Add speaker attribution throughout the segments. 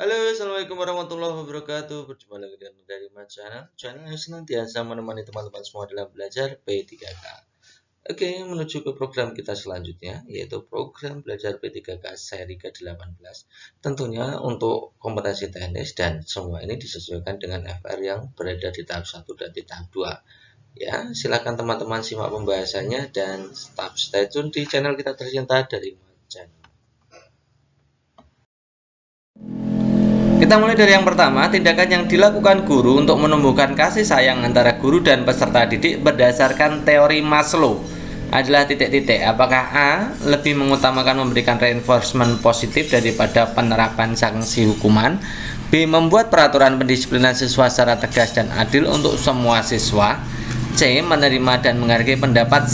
Speaker 1: Halo, assalamualaikum warahmatullahi wabarakatuh. Berjumpa lagi dengan dari channel yang senantiasa menemani teman-teman semua dalam belajar P3K. Oke, menuju ke program kita selanjutnya, yaitu program belajar P3K seri ke-18. Tentunya untuk kompetensi teknis dan semua ini disesuaikan dengan FR yang berada di tahap 1 dan di tahap 2. Ya, silakan teman-teman simak pembahasannya dan tetap stay tune di channel kita tercinta dari channel. Kita mulai dari yang pertama, tindakan yang dilakukan guru untuk menumbuhkan kasih sayang antara guru dan peserta didik berdasarkan teori Maslow adalah titik-titik. Apakah A. lebih mengutamakan memberikan reinforcement positif daripada penerapan sanksi hukuman, B. membuat peraturan pendisiplinan siswa secara tegas dan adil untuk semua siswa, C. menerima dan menghargai pendapat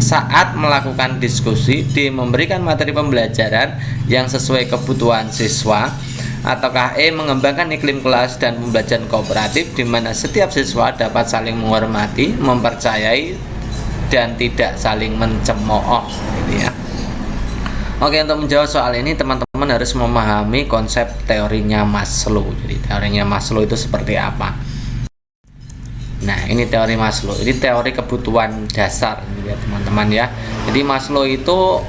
Speaker 1: saat melakukan diskusi, D. memberikan materi pembelajaran yang sesuai kebutuhan siswa, ataukah E. mengembangkan iklim kelas dan pembelajaran kooperatif di mana setiap siswa dapat saling menghormati, mempercayai, dan tidak saling mencemooh, gitu ya. Oke, untuk menjawab soal ini teman-teman harus memahami konsep teorinya Maslow. Jadi teorinya Maslow itu seperti apa? Nah, ini teori Maslow. Ini teori kebutuhan dasar, ya teman-teman ya. Jadi Maslow itu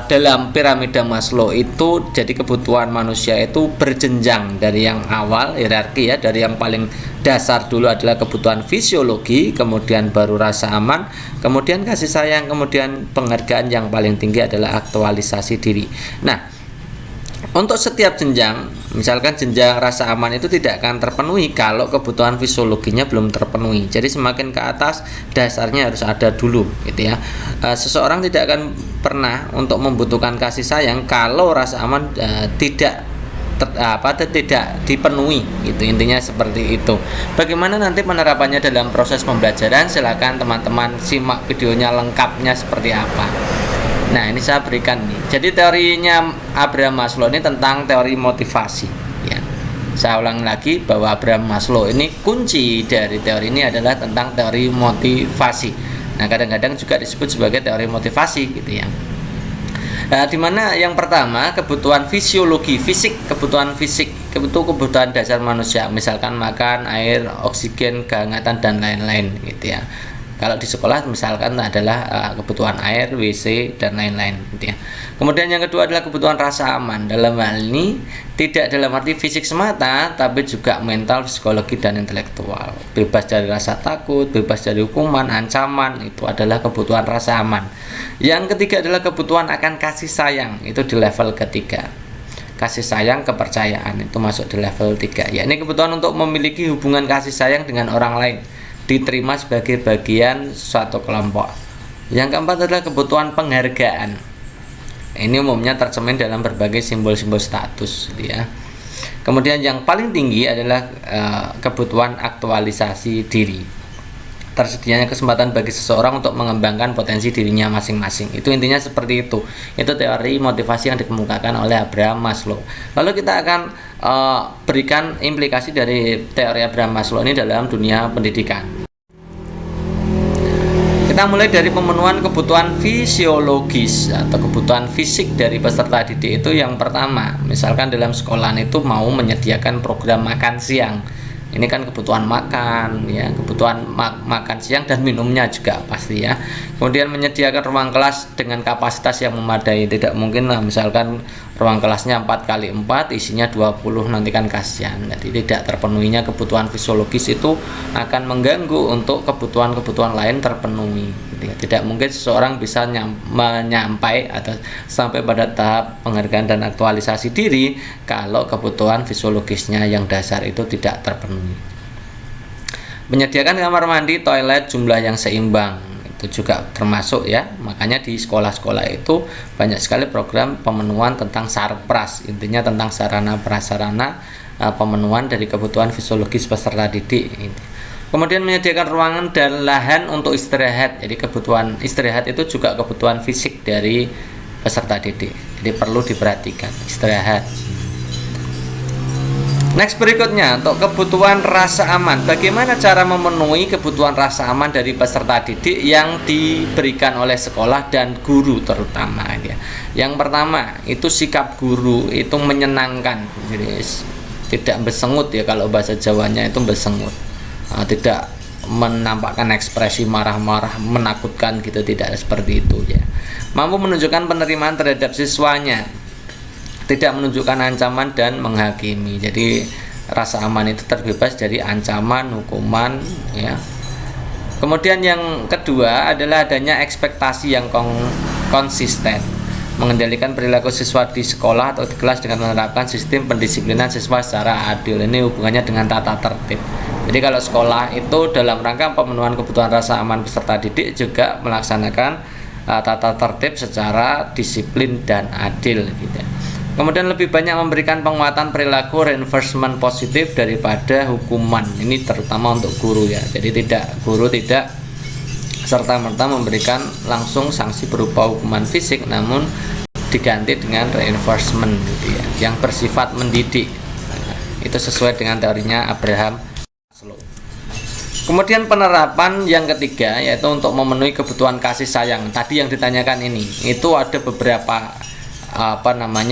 Speaker 1: dalam piramida Maslow itu jadi kebutuhan manusia itu berjenjang dari yang awal hierarki ya, dari yang paling dasar dulu adalah kebutuhan fisiologi, kemudian baru rasa aman, kemudian kasih sayang, kemudian penghargaan, yang paling tinggi adalah aktualisasi diri. Nah, untuk setiap jenjang, misalkan jenjang rasa aman itu tidak akan terpenuhi kalau kebutuhan fisiologinya belum terpenuhi. Jadi semakin ke atas dasarnya harus ada dulu, gitu ya. Seseorang tidak akan pernah untuk membutuhkan kasih sayang kalau rasa aman tidak dipenuhi, gitu intinya seperti itu. Bagaimana nanti penerapannya dalam proses pembelajaran? Silakan teman-teman simak videonya lengkapnya seperti apa. Nah, ini saya berikan nih. Jadi teorinya Abraham Maslow ini tentang teori motivasi ya. Saya ulang lagi bahwa Abraham Maslow ini kunci dari teori ini adalah tentang teori motivasi. Nah, kadang-kadang juga disebut sebagai teori motivasi, gitu ya. Nah, dimana yang pertama kebutuhan fisiologi, kebutuhan fisik, kebutuhan dasar manusia, misalkan makan, air, oksigen, kehangatan, dan lain-lain, gitu ya. Kalau di sekolah misalkan adalah kebutuhan air, WC, dan lain-lain, gitu ya. Kemudian yang kedua adalah kebutuhan rasa aman. Dalam hal ini tidak dalam arti fisik semata, tapi juga mental, psikologi, dan intelektual. Bebas dari rasa takut, bebas dari hukuman, ancaman, itu adalah kebutuhan rasa aman. Yang ketiga adalah kebutuhan akan kasih sayang, itu di level ketiga. Kasih sayang, kepercayaan, itu masuk di level 3. Yakni kebutuhan untuk memiliki hubungan kasih sayang dengan orang lain, diterima sebagai bagian suatu kelompok. Yang keempat adalah kebutuhan penghargaan. Ini umumnya tercermin dalam berbagai simbol-simbol status, ya. Kemudian yang paling tinggi adalah kebutuhan aktualisasi diri. Tersedianya kesempatan bagi seseorang untuk mengembangkan potensi dirinya masing-masing. Itu intinya seperti itu. Itu teori motivasi yang dikemukakan oleh Abraham Maslow. Lalu kita akan berikan implikasi dari teori Abraham Maslow ini dalam dunia pendidikan. Kita mulai dari pemenuhan kebutuhan fisiologis atau kebutuhan fisik dari peserta didik. Itu yang pertama, misalkan dalam sekolahan itu mau menyediakan program makan siang. Ini kan kebutuhan makan, ya, kebutuhan makan siang dan minumnya juga pasti ya. Kemudian menyediakan ruang kelas dengan kapasitas yang memadai. Tidak mungkin lah misalkan ruang kelasnya 4x4 isinya 20, nanti kan kasihan. Jadi tidak terpenuhinya kebutuhan fisiologis itu akan mengganggu untuk kebutuhan-kebutuhan lain terpenuhi. Tidak mungkin seseorang bisa menyampai atau sampai pada tahap penghargaan dan aktualisasi diri kalau kebutuhan fisiologisnya yang dasar itu tidak terpenuhi. Menyediakan kamar mandi, toilet, jumlah yang seimbang itu juga termasuk ya. Makanya di sekolah-sekolah itu banyak sekali program pemenuhan tentang sarpras, intinya tentang sarana prasarana pemenuhan dari kebutuhan fisiologis peserta didik. Kemudian menyediakan ruangan dan lahan untuk istirahat. Jadi kebutuhan istirahat itu juga kebutuhan fisik dari peserta didik. Jadi perlu diperhatikan istirahat. Next berikutnya, untuk kebutuhan rasa aman. Bagaimana cara memenuhi kebutuhan rasa aman dari peserta didik yang diberikan oleh sekolah dan guru terutama ya. Yang pertama, itu sikap guru itu menyenangkan. Jadi tidak bersengut ya, kalau bahasa Jawanya itu bersengut. Tidak menampakkan ekspresi marah-marah menakutkan gitu, tidak seperti itu ya. Mampu menunjukkan penerimaan terhadap siswanya, tidak menunjukkan ancaman dan menghakimi. Jadi rasa aman itu terbebas dari ancaman, hukuman ya. Kemudian yang kedua adalah adanya ekspektasi yang konsisten, mengendalikan perilaku siswa di sekolah atau di kelas dengan menerapkan sistem pendisiplinan siswa secara adil. Ini hubungannya dengan tata tertib. Jadi kalau sekolah itu dalam rangka pemenuhan kebutuhan rasa aman peserta didik juga melaksanakan tata tertib secara disiplin dan adil gitu. Kemudian lebih banyak memberikan penguatan perilaku reinforcement positif daripada hukuman. Ini terutama untuk guru ya. Jadi guru tidak serta-merta memberikan langsung sanksi berupa hukuman fisik, namun diganti dengan reinforcement gitu ya, yang bersifat mendidik. Itu sesuai dengan teorinya Abraham Maslow. Kemudian penerapan yang ketiga yaitu untuk memenuhi kebutuhan kasih sayang. Tadi yang ditanyakan ini, itu ada beberapa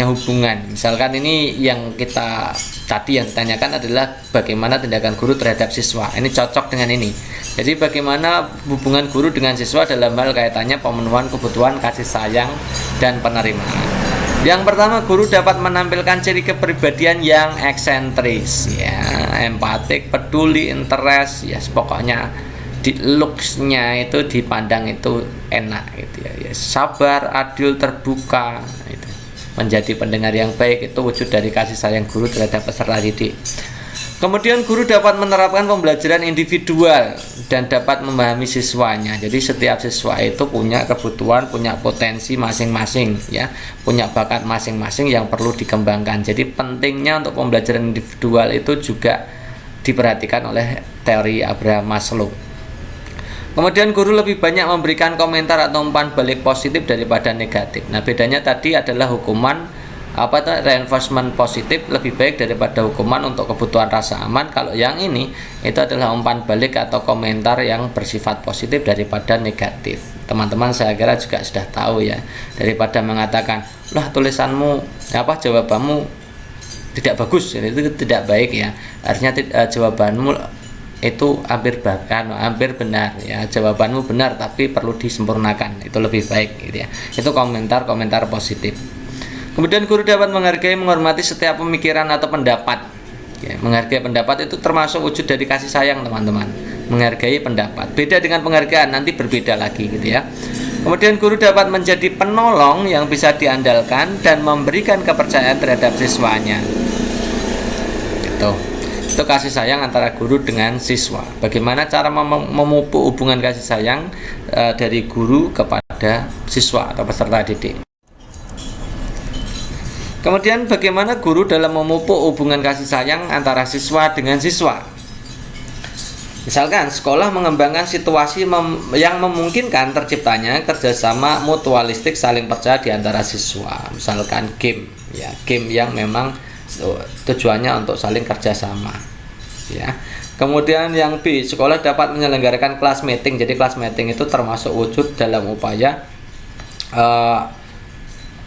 Speaker 1: hubungan. Misalkan ini yang kita tadi yang ditanyakan adalah bagaimana tindakan guru terhadap siswa. Ini cocok dengan ini. Jadi bagaimana hubungan guru dengan siswa dalam hal kaitannya pemenuhan kebutuhan kasih sayang dan penerimaan. Yang pertama, guru dapat menampilkan ciri kepribadian yang eksentris ya, empatik, peduli, interest ya, pokoknya di looks-nya itu dipandang itu enak gitu ya. Sabar, adil, terbuka itu. Menjadi pendengar yang baik itu wujud dari kasih sayang guru terhadap peserta didik. Kemudian guru dapat menerapkan pembelajaran individual dan dapat memahami siswanya. Jadi setiap siswa itu punya kebutuhan, punya potensi masing-masing ya, punya bakat masing-masing yang perlu dikembangkan. Jadi pentingnya untuk pembelajaran individual itu juga diperhatikan oleh teori Abraham Maslow. Kemudian guru lebih banyak memberikan komentar atau umpan balik positif daripada negatif. Nah, bedanya tadi adalah hukuman reinforcement positif lebih baik daripada hukuman untuk kebutuhan rasa aman. Kalau yang ini itu adalah umpan balik atau komentar yang bersifat positif daripada negatif. Teman-teman saya kira juga sudah tahu ya, daripada mengatakan, "Lah tulisanmu jawabanmu tidak bagus," itu tidak baik ya. Artinya jawabanmu itu hampir benar ya, jawabanmu benar tapi perlu disempurnakan, itu lebih baik gitu ya. Itu komentar positif. Kemudian guru dapat menghargai, menghormati setiap pemikiran atau pendapat ya. Menghargai pendapat itu termasuk wujud dari kasih sayang teman-teman. Menghargai pendapat, beda dengan penghargaan, nanti berbeda lagi gitu ya. Kemudian guru dapat menjadi penolong yang bisa diandalkan dan memberikan kepercayaan terhadap siswanya gitu. Itu kasih sayang antara guru dengan siswa. Bagaimana cara memupuk hubungan kasih sayang dari guru kepada siswa atau peserta didik. Kemudian bagaimana guru dalam memupuk hubungan kasih sayang antara siswa dengan siswa. Misalkan sekolah mengembangkan situasi yang memungkinkan terciptanya kerjasama mutualistik saling percaya di antara siswa. Misalkan game ya, game yang memang tujuannya untuk saling kerjasama ya. Kemudian yang B, sekolah dapat menyelenggarakan kelas meeting. Jadi kelas meeting itu termasuk wujud dalam upaya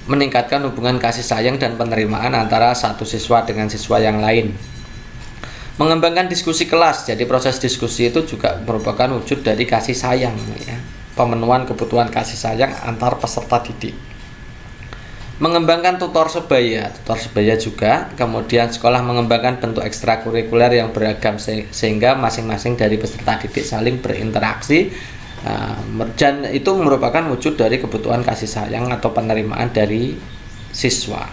Speaker 1: meningkatkan hubungan kasih sayang dan penerimaan antara satu siswa dengan siswa yang lain. Mengembangkan diskusi kelas. Jadi proses diskusi itu juga merupakan wujud dari kasih sayang ya. Pemenuhan kebutuhan kasih sayang antar peserta didik. Mengembangkan tutor sebaya juga. Kemudian sekolah mengembangkan bentuk ekstrakurikuler yang beragam sehingga masing-masing dari peserta didik saling berinteraksi, dan itu merupakan wujud dari kebutuhan kasih sayang atau penerimaan dari siswa.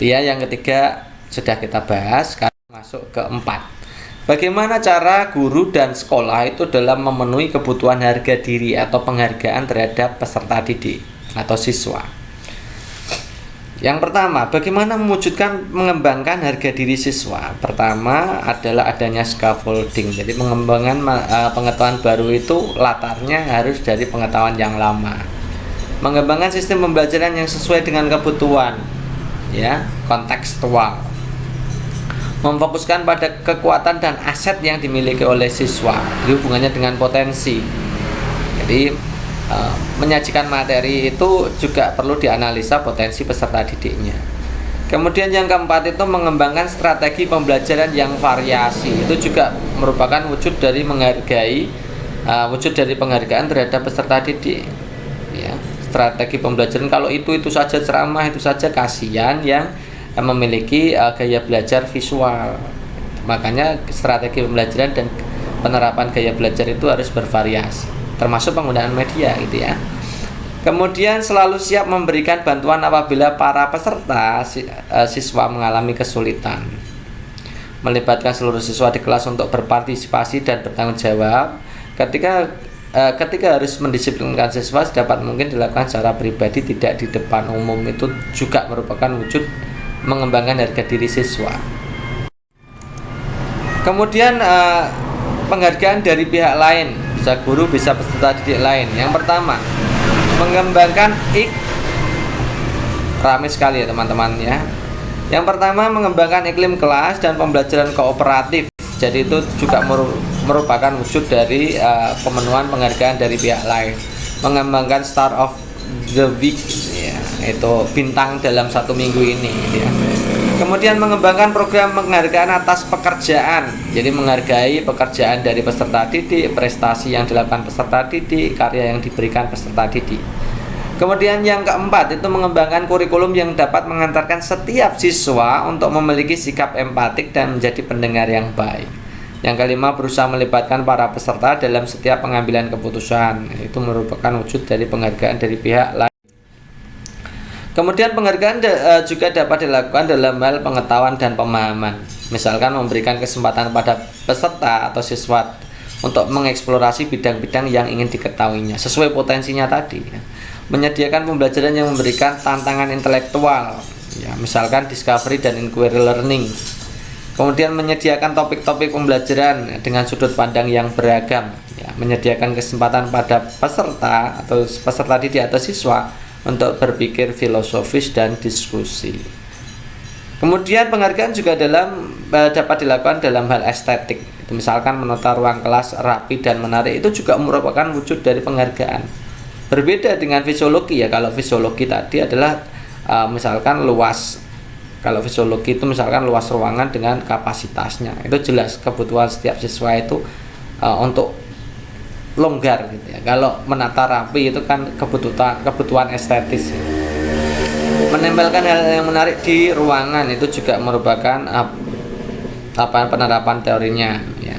Speaker 1: Dia yang ketiga sudah kita bahas. Sekarang masuk ke 4. Bagaimana cara guru dan sekolah itu dalam memenuhi kebutuhan harga diri atau penghargaan terhadap peserta didik atau siswa. Yang pertama, bagaimana mengembangkan harga diri siswa? Pertama adalah adanya scaffolding. Jadi pengembangan pengetahuan baru itu latarnya harus dari pengetahuan yang lama. Mengembangkan sistem pembelajaran yang sesuai dengan kebutuhan, ya, kontekstual. memfokuskan pada kekuatan dan aset yang dimiliki oleh siswa. Jadi hubungannya dengan potensi. Jadi menyajikan materi itu juga perlu dianalisa potensi peserta didiknya. Kemudian yang keempat itu mengembangkan strategi pembelajaran yang variasi. Itu juga merupakan wujud dari penghargaan terhadap peserta didik. Ya, strategi pembelajaran kalau itu saja ceramah, itu saja kasihan yang memiliki gaya belajar visual. Makanya strategi pembelajaran dan penerapan gaya belajar itu harus bervariasi, termasuk penggunaan media gitu ya. Kemudian selalu siap memberikan bantuan apabila para peserta siswa mengalami kesulitan. Melibatkan seluruh siswa di kelas untuk berpartisipasi dan bertanggung jawab. Ketika harus mendisiplinkan siswa sedapat mungkin dilakukan secara pribadi, tidak di depan umum. Itu juga merupakan wujud mengembangkan harga diri siswa. Kemudian penghargaan dari pihak lain, bisa guru, bisa peserta didik lain. Yang pertama, mengembangkan ramai sekali ya teman-teman ya. Yang pertama, mengembangkan iklim kelas dan pembelajaran kooperatif. Jadi itu juga merupakan wujud dari pemenuhan penghargaan dari pihak lain. Mengembangkan Star of the Week ya, itu bintang dalam 1 minggu ini ya. Kemudian mengembangkan program penghargaan atas pekerjaan. Jadi menghargai pekerjaan dari peserta didik, prestasi yang dilakukan peserta didik, karya yang diberikan peserta didik. Kemudian yang keempat itu mengembangkan kurikulum yang dapat mengantarkan setiap siswa untuk memiliki sikap empatik dan menjadi pendengar yang baik. Yang kelima, berusaha melibatkan para peserta dalam setiap pengambilan keputusan. Itu merupakan wujud dari penghargaan dari pihak lain. Kemudian penghargaan juga dapat dilakukan dalam hal pengetahuan dan pemahaman. Misalkan memberikan kesempatan pada peserta atau siswa untuk mengeksplorasi bidang-bidang yang ingin diketahuinya sesuai potensinya tadi. Menyediakan pembelajaran yang memberikan tantangan intelektual, ya, misalkan discovery dan inquiry learning. Kemudian menyediakan topik-topik pembelajaran dengan sudut pandang yang beragam, ya, menyediakan kesempatan pada peserta didik atau siswa untuk berpikir filosofis dan diskusi. Kemudian penghargaan juga dapat dilakukan dalam hal estetik. Misalkan menata ruang kelas rapi dan menarik, itu juga merupakan wujud dari penghargaan. Berbeda dengan fisiologi ya. Kalau fisiologi tadi adalah misalkan luas. Kalau fisiologi itu misalkan luas ruangan dengan kapasitasnya. Itu jelas kebutuhan setiap siswa itu untuk longgar gitu ya. Kalau menata rapi itu kan kebutuhan estetis. Menempelkan hal yang menarik di ruangan itu juga merupakan penerapan teorinya ya.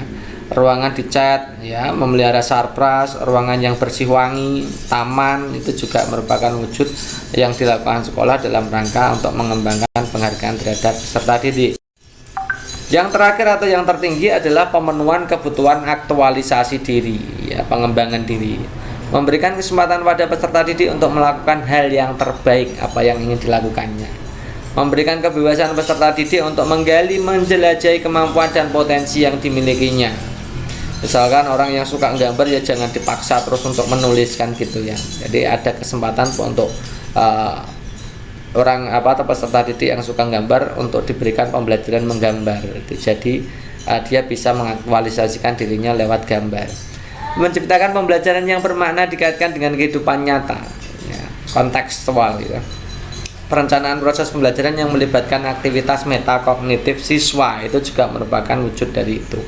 Speaker 1: Ruangan dicat ya, memelihara sarpras, ruangan yang bersih wangi, taman, itu juga merupakan wujud yang dilakukan sekolah dalam rangka untuk mengembangkan penghargaan terhadap peserta didik. Yang terakhir atau yang tertinggi adalah pemenuhan kebutuhan aktualisasi diri, ya, pengembangan diri. Memberikan kesempatan pada peserta didik untuk melakukan hal yang terbaik apa yang ingin dilakukannya. Memberikan kebebasan peserta didik untuk menggali, menjelajahi kemampuan dan potensi yang dimilikinya. Misalkan orang yang suka gambar ya jangan dipaksa terus untuk menuliskan gitu ya. Jadi ada kesempatan untuk atau peserta didik yang suka gambar untuk diberikan pembelajaran menggambar. Jadi dia bisa mengaktualisasikan dirinya lewat gambar. Menciptakan pembelajaran yang bermakna dikaitkan dengan kehidupan nyata, ya, kontekstual gitu. Perencanaan proses pembelajaran yang melibatkan aktivitas metakognitif siswa itu juga merupakan wujud dari itu.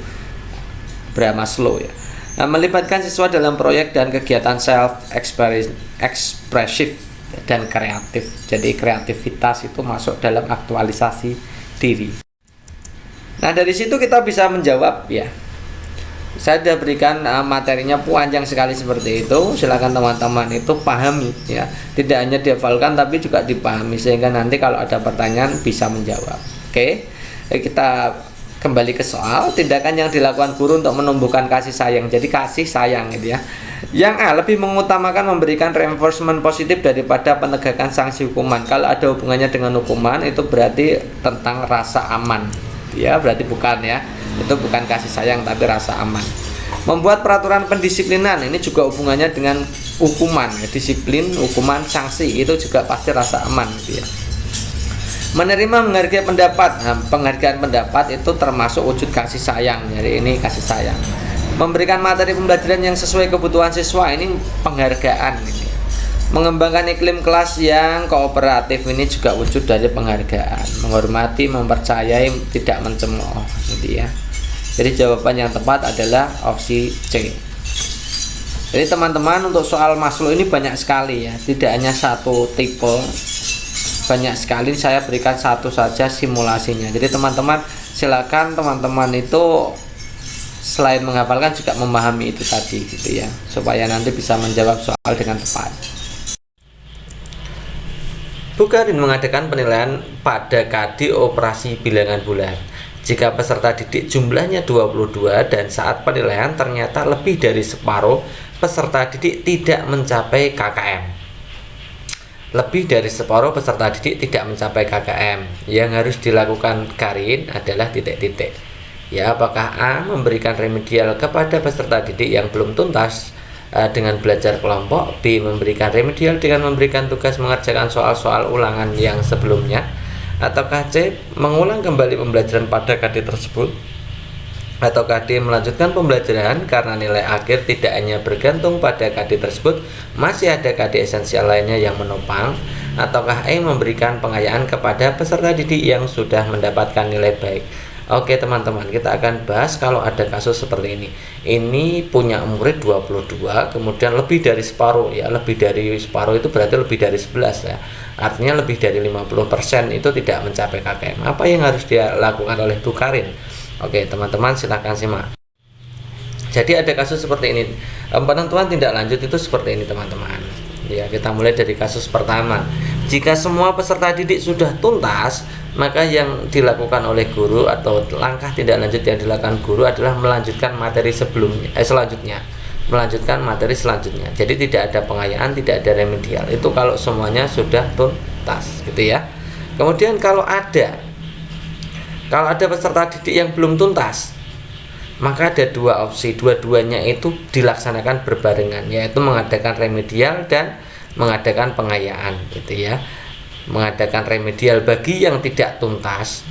Speaker 1: Abraham Maslow ya. Nah, melibatkan siswa dalam proyek dan kegiatan self expressive dan kreatif. Jadi kreativitas itu masuk dalam aktualisasi diri. Nah, dari situ kita bisa menjawab ya. Saya sudah berikan materinya panjang sekali seperti itu. Silakan teman-teman itu pahami ya. Tidak hanya dihafalkan tapi juga dipahami sehingga nanti kalau ada pertanyaan bisa menjawab. Oke. Kita kembali ke soal tindakan yang dilakukan guru untuk menumbuhkan kasih sayang. Jadi kasih sayang gitu ya. Yang A, lebih mengutamakan memberikan reinforcement positif daripada penegakan sanksi hukuman. Kalau ada hubungannya dengan hukuman itu berarti tentang rasa aman. Ya, berarti bukan ya. Itu bukan kasih sayang tapi rasa aman. Membuat peraturan pendisiplinan ini juga hubungannya dengan hukuman ya. Disiplin, hukuman, sanksi itu juga pasti rasa aman gitu ya. Menerima menghargai pendapat. Nah, penghargaan pendapat itu termasuk wujud kasih sayang. Jadi ini kasih sayang. Memberikan materi pembelajaran yang sesuai kebutuhan siswa, ini penghargaan. Mengembangkan iklim kelas yang kooperatif, ini juga wujud dari penghargaan. Menghormati, mempercayai, tidak mencemooh, gitu ya. Jadi jawaban yang tepat adalah opsi C. Jadi teman-teman, untuk soal Maslow ini banyak sekali ya, tidak hanya satu tipe, banyak sekali. Saya berikan satu saja simulasinya. Jadi teman-teman silakan teman-teman itu selain menghafalkan juga memahami itu tadi, gitu ya, supaya nanti bisa menjawab soal dengan tepat. Bukharin mengadakan penilaian pada KD operasi bilangan bulat. Jika peserta didik jumlahnya 22 dan saat penilaian ternyata lebih dari separuh peserta didik tidak mencapai KKM. Lebih dari separuh peserta didik tidak mencapai KKM. Yang harus dilakukan Karin adalah titik-titik. Ya, apakah A memberikan remedial kepada peserta didik yang belum tuntas dengan belajar kelompok, B memberikan remedial dengan memberikan tugas mengerjakan soal-soal ulangan yang sebelumnya, ataukah C mengulang kembali pembelajaran pada KD tersebut, ataukah D melanjutkan pembelajaran karena nilai akhir tidak hanya bergantung pada KD tersebut, masih ada KD esensial lainnya yang menopang, ataukah E memberikan pengayaan kepada peserta didik yang sudah mendapatkan nilai baik. Oke teman-teman, kita akan bahas kalau ada kasus seperti ini. Ini punya murid 22, kemudian lebih dari separuh ya, lebih dari separuh itu berarti lebih dari 11 ya. Artinya lebih dari 50% itu tidak mencapai KKM. Apa yang harus dia lakukan oleh Bukharin? Oke teman-teman, silakan simak. Jadi ada kasus seperti ini. Penentuan tindak lanjut itu seperti ini teman-teman. Ya, kita mulai dari kasus pertama. Jika semua peserta didik sudah tuntas, maka yang dilakukan oleh guru atau langkah tindak lanjut yang dilakukan guru adalah melanjutkan materi selanjutnya. Melanjutkan materi selanjutnya. Jadi tidak ada pengayaan, tidak ada remedial. Itu kalau semuanya sudah tuntas, gitu ya. Kemudian kalau ada peserta didik yang belum tuntas, maka ada dua opsi, dua-duanya itu dilaksanakan berbarengan, yaitu mengadakan remedial dan mengadakan pengayaan, gitu ya. Mengadakan remedial bagi yang tidak tuntas,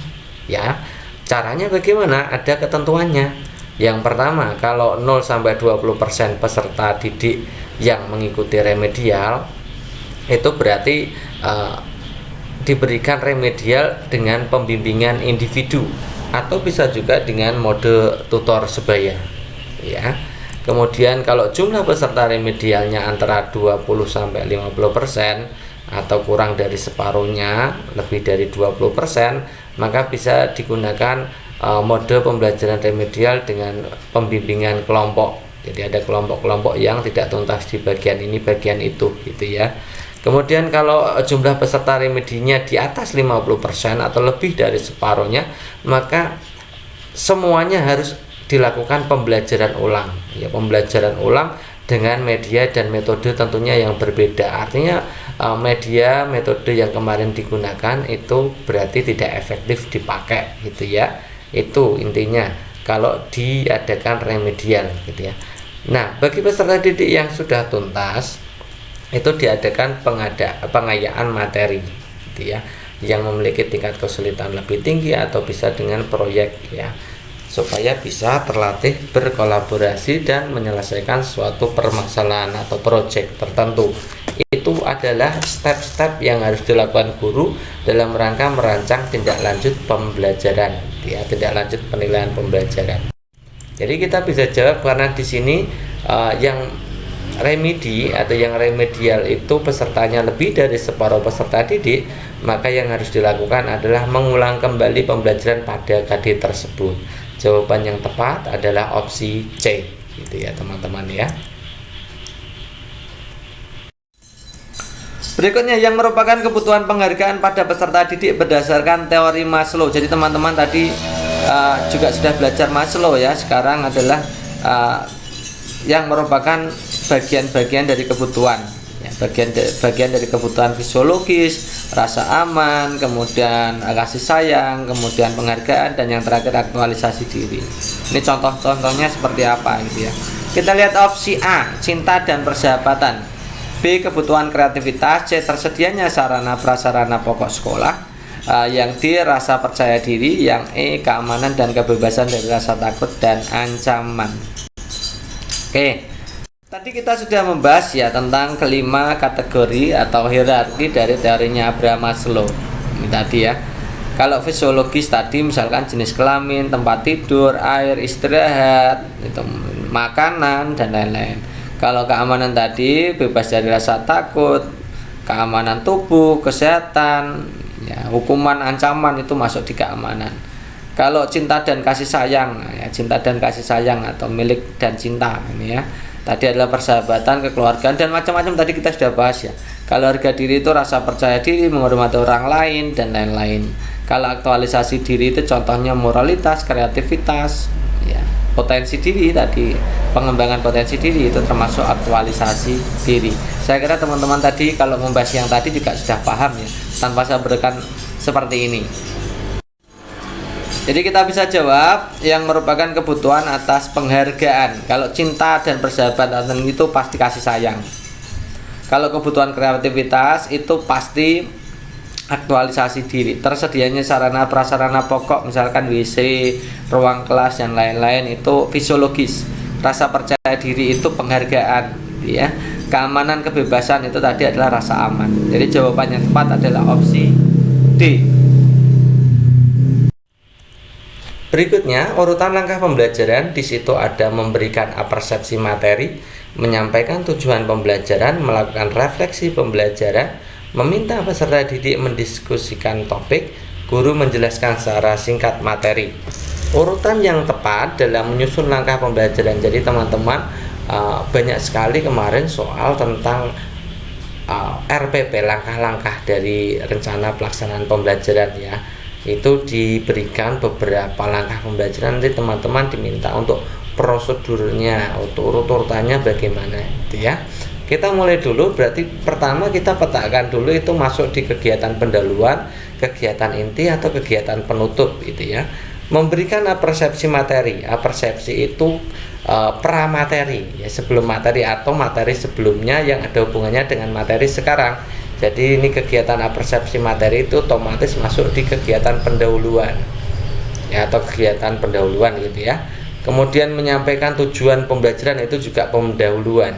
Speaker 1: ya. Caranya bagaimana? Ada ketentuannya. Yang pertama, kalau 0 sampai 20% peserta didik yang mengikuti remedial, itu berarti diberikan remedial dengan pembimbingan individu, atau bisa juga dengan mode tutor sebaya ya. Kemudian kalau jumlah peserta remedialnya antara 20 sampai 50% atau kurang dari separuhnya, lebih dari 20%, maka bisa digunakan mode pembelajaran remedial dengan pembimbingan kelompok. Jadi ada kelompok-kelompok yang tidak tuntas di bagian ini, bagian itu, gitu ya. Kemudian kalau jumlah peserta remedinya di atas 50% atau lebih dari separuhnya, maka semuanya harus dilakukan pembelajaran ulang. Ya, pembelajaran ulang dengan media dan metode tentunya yang berbeda. Artinya media, metode yang kemarin digunakan itu berarti tidak efektif dipakai, gitu ya. Itu intinya kalau diadakan remedial, gitu ya. Nah, bagi peserta didik yang sudah tuntas, itu diadakan pengayaan materi, gitu ya, yang memiliki tingkat kesulitan lebih tinggi atau bisa dengan proyek ya, supaya bisa terlatih berkolaborasi dan menyelesaikan suatu permasalahan atau proyek tertentu. Itu adalah step-step yang harus dilakukan guru dalam rangka merancang tindak lanjut pembelajaran, ya, tindak lanjut penilaian pembelajaran. Jadi kita bisa jawab karena di sini yang remedi atau yang remedial itu pesertanya lebih dari separuh peserta didik, maka yang harus dilakukan adalah mengulang kembali pembelajaran pada KD tersebut. Jawaban yang tepat adalah opsi C, gitu ya teman-teman ya. Berikutnya yang merupakan kebutuhan penghargaan pada peserta didik berdasarkan teori Maslow. Jadi teman-teman tadi juga sudah belajar Maslow ya. Sekarang adalah yang merupakan bagian-bagian dari kebutuhan ya, bagian dari kebutuhan fisiologis, rasa aman, kemudian kasih sayang, kemudian penghargaan, dan yang terakhir aktualisasi diri. Ini contoh-contohnya seperti apa gitu ya. Kita lihat opsi A, cinta dan persahabatan. B, kebutuhan kreativitas. C, tersedianya sarana prasarana pokok sekolah. Yang D rasa percaya diri, yang E keamanan dan kebebasan dari rasa takut dan ancaman. Oke, tadi kita sudah membahas ya tentang kelima kategori atau hierarki dari teorinya Abraham Maslow. Ini tadi ya. Kalau fisiologis tadi misalkan jenis kelamin, tempat tidur, air istirahat, itu makanan dan lain-lain. Kalau keamanan tadi bebas dari rasa takut, keamanan tubuh, kesehatan, ya, hukuman, ancaman itu masuk di keamanan. Kalau cinta dan kasih sayang, ya, cinta dan kasih sayang atau milik dan cinta ini ya. Tadi adalah persahabatan, kekeluargaan dan macam-macam tadi kita sudah bahas ya. Kalau harga diri itu rasa percaya diri, menghormati orang lain dan lain-lain. Kalau aktualisasi diri itu contohnya moralitas, kreativitas, ya, potensi diri tadi, pengembangan potensi diri itu termasuk aktualisasi diri. Saya kira teman-teman tadi kalau membahas yang tadi juga sudah paham ya, tanpa saya berikan seperti ini. Jadi kita bisa jawab yang merupakan kebutuhan atas penghargaan. Kalau cinta dan persahabatan itu pasti kasih sayang. Kalau kebutuhan kreativitas itu pasti aktualisasi diri. Tersedianya sarana prasarana pokok misalkan WC, ruang kelas dan lain-lain itu fisiologis. Rasa percaya diri itu penghargaan ya. Keamanan kebebasan itu tadi adalah rasa aman. Jadi jawaban yang tepat adalah opsi D. Berikutnya urutan langkah pembelajaran. Di situ ada memberikan apersepsi materi, menyampaikan tujuan pembelajaran, melakukan refleksi pembelajaran, meminta peserta didik mendiskusikan topik, guru menjelaskan secara singkat materi. Urutan yang tepat dalam menyusun langkah pembelajaran. Jadi teman-teman banyak sekali kemarin soal tentang RPP, langkah-langkah dari rencana pelaksanaan pembelajaran ya. Itu diberikan beberapa langkah pembelajaran, nanti teman-teman diminta untuk prosedurnya, untuk urut-urutannya bagaimana itu ya. Kita mulai dulu, berarti pertama kita petakan dulu itu masuk di kegiatan pendahuluan, kegiatan inti atau kegiatan penutup gitu ya. Memberikan apersepsi materi. Apersepsi itu pramateri ya, sebelum materi atau materi sebelumnya yang ada hubungannya dengan materi sekarang. Jadi ini kegiatan apersepsi materi itu otomatis masuk di kegiatan pendahuluan ya, atau kegiatan pendahuluan gitu ya. Kemudian menyampaikan tujuan pembelajaran itu juga pendahuluan.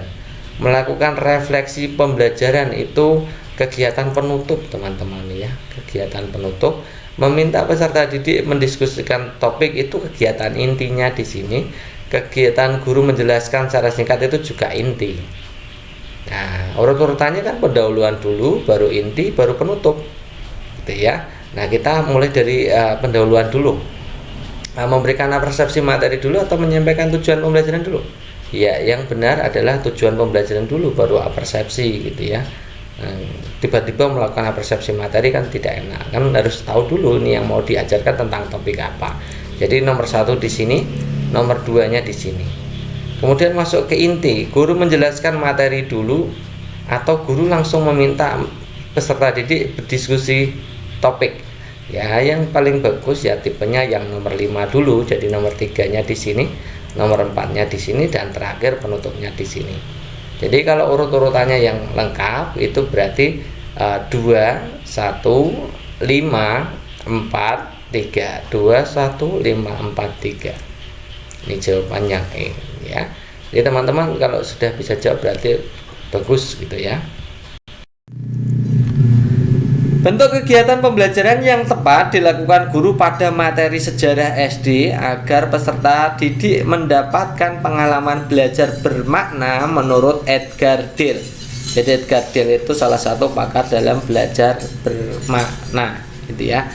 Speaker 1: Melakukan refleksi pembelajaran itu kegiatan penutup teman-teman ya, kegiatan penutup. Meminta peserta didik mendiskusikan topik itu kegiatan intinya di sini. Kegiatan guru menjelaskan secara singkat itu juga inti. Nah, urut-urutannya kan pendahuluan dulu, baru inti, baru penutup gitu ya. Nah, kita mulai dari pendahuluan dulu. Memberikan persepsi materi dulu atau menyampaikan tujuan pembelajaran dulu. Ya, yang benar adalah tujuan pembelajaran dulu baru persepsi gitu ya. Tiba-tiba melakukan persepsi materi kan tidak enak. Kan harus tahu dulu ini yang mau diajarkan tentang topik apa. Jadi nomor 1 di sini, nomor 2-nya di sini. Kemudian masuk ke inti, guru menjelaskan materi dulu atau guru langsung meminta peserta didik berdiskusi topik. Ya, yang paling bagus ya tipenya yang nomor 5 dulu, jadi nomor 3-nya di sini, nomor 4-nya di sini, dan terakhir penutupnya di sini. Jadi kalau urut-urutannya yang lengkap itu berarti 2, 1, 5, 4, 3. 2, 1, 5, 4, 3. Ini jawabannya ya. Jadi teman-teman kalau sudah bisa jawab berarti bagus gitu ya. Bentuk kegiatan pembelajaran yang tepat dilakukan guru pada materi sejarah SD agar peserta didik mendapatkan pengalaman belajar bermakna menurut Edgar Dale. Jadi Edgar Dale itu salah satu pakar dalam belajar bermakna gitu ya.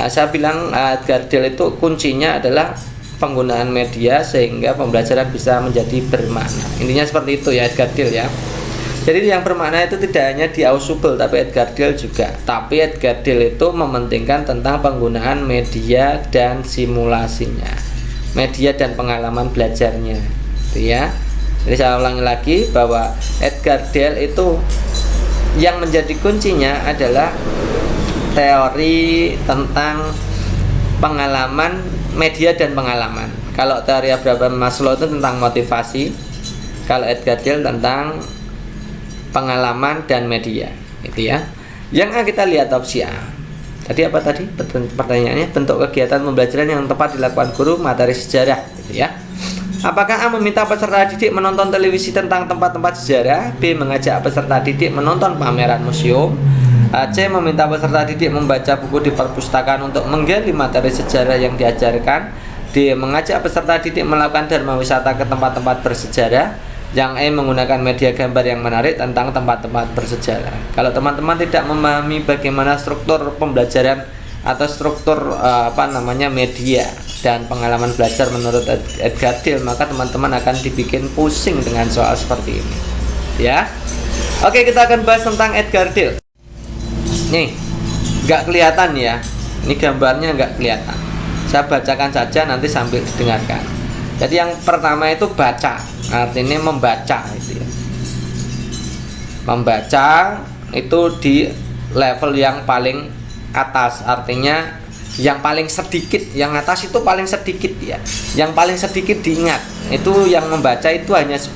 Speaker 1: Saya bilang Edgar Dale itu kuncinya adalah penggunaan media sehingga pembelajaran bisa menjadi bermakna. Intinya seperti itu ya Edgar Dale ya. Jadi yang bermakna itu tidak hanya di Ausubel tapi Edgar Dale juga. Tapi Edgar Dale itu mementingkan tentang penggunaan media dan simulasinya, media dan pengalaman belajarnya, gitu ya. Jadi saya ulangi lagi bahwa Edgar Dale itu yang menjadi kuncinya adalah teori tentang pengalaman, media dan pengalaman. Kalau teori Abraham Maslow itu tentang motivasi, kalau Edgar Dale tentang pengalaman dan media, itu ya. Yang A kita lihat opsi A. Tadi apa tadi? Pertanyaannya, bentuk kegiatan pembelajaran yang tepat dilakukan guru materi sejarah, gitu ya. Apakah A meminta peserta didik menonton televisi tentang tempat-tempat sejarah? B mengajak peserta didik menonton pameran museum? C meminta peserta didik membaca buku di perpustakaan untuk menggali materi sejarah yang diajarkan? D mengajak peserta didik melakukan dharma wisata ke tempat-tempat bersejarah? Yang E menggunakan media gambar yang menarik tentang tempat-tempat bersejarah. Kalau teman-teman tidak memahami bagaimana struktur pembelajaran atau struktur media dan pengalaman belajar menurut Edgar Dill, maka teman-teman akan dibikin pusing dengan soal seperti ini, ya. Oke, kita akan bahas tentang Edgar Dill. Nih, nggak kelihatan ya, ini gambarnya nggak kelihatan. Saya bacakan saja nanti sambil didengarkan. Jadi yang pertama itu baca, artinya membaca itu ya. Membaca itu di level yang paling atas, artinya yang paling sedikit, yang atas itu paling sedikit ya. Yang paling sedikit diingat, itu yang membaca itu hanya 10%.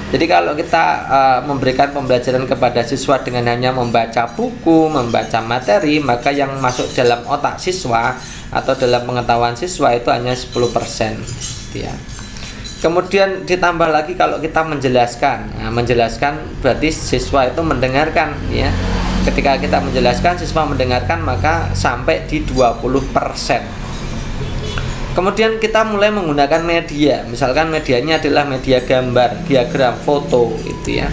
Speaker 1: Jadi kalau kita memberikan pembelajaran kepada siswa dengan hanya membaca buku, membaca materi, maka yang masuk dalam otak siswa atau dalam pengetahuan siswa itu hanya 10%, ya. Kemudian ditambah lagi kalau kita menjelaskan. Nah, menjelaskan berarti siswa itu mendengarkan, ya. Ketika kita menjelaskan, siswa mendengarkan, maka sampai di 20%. Kemudian kita mulai menggunakan media, misalkan medianya adalah media gambar, diagram, foto, itu ya.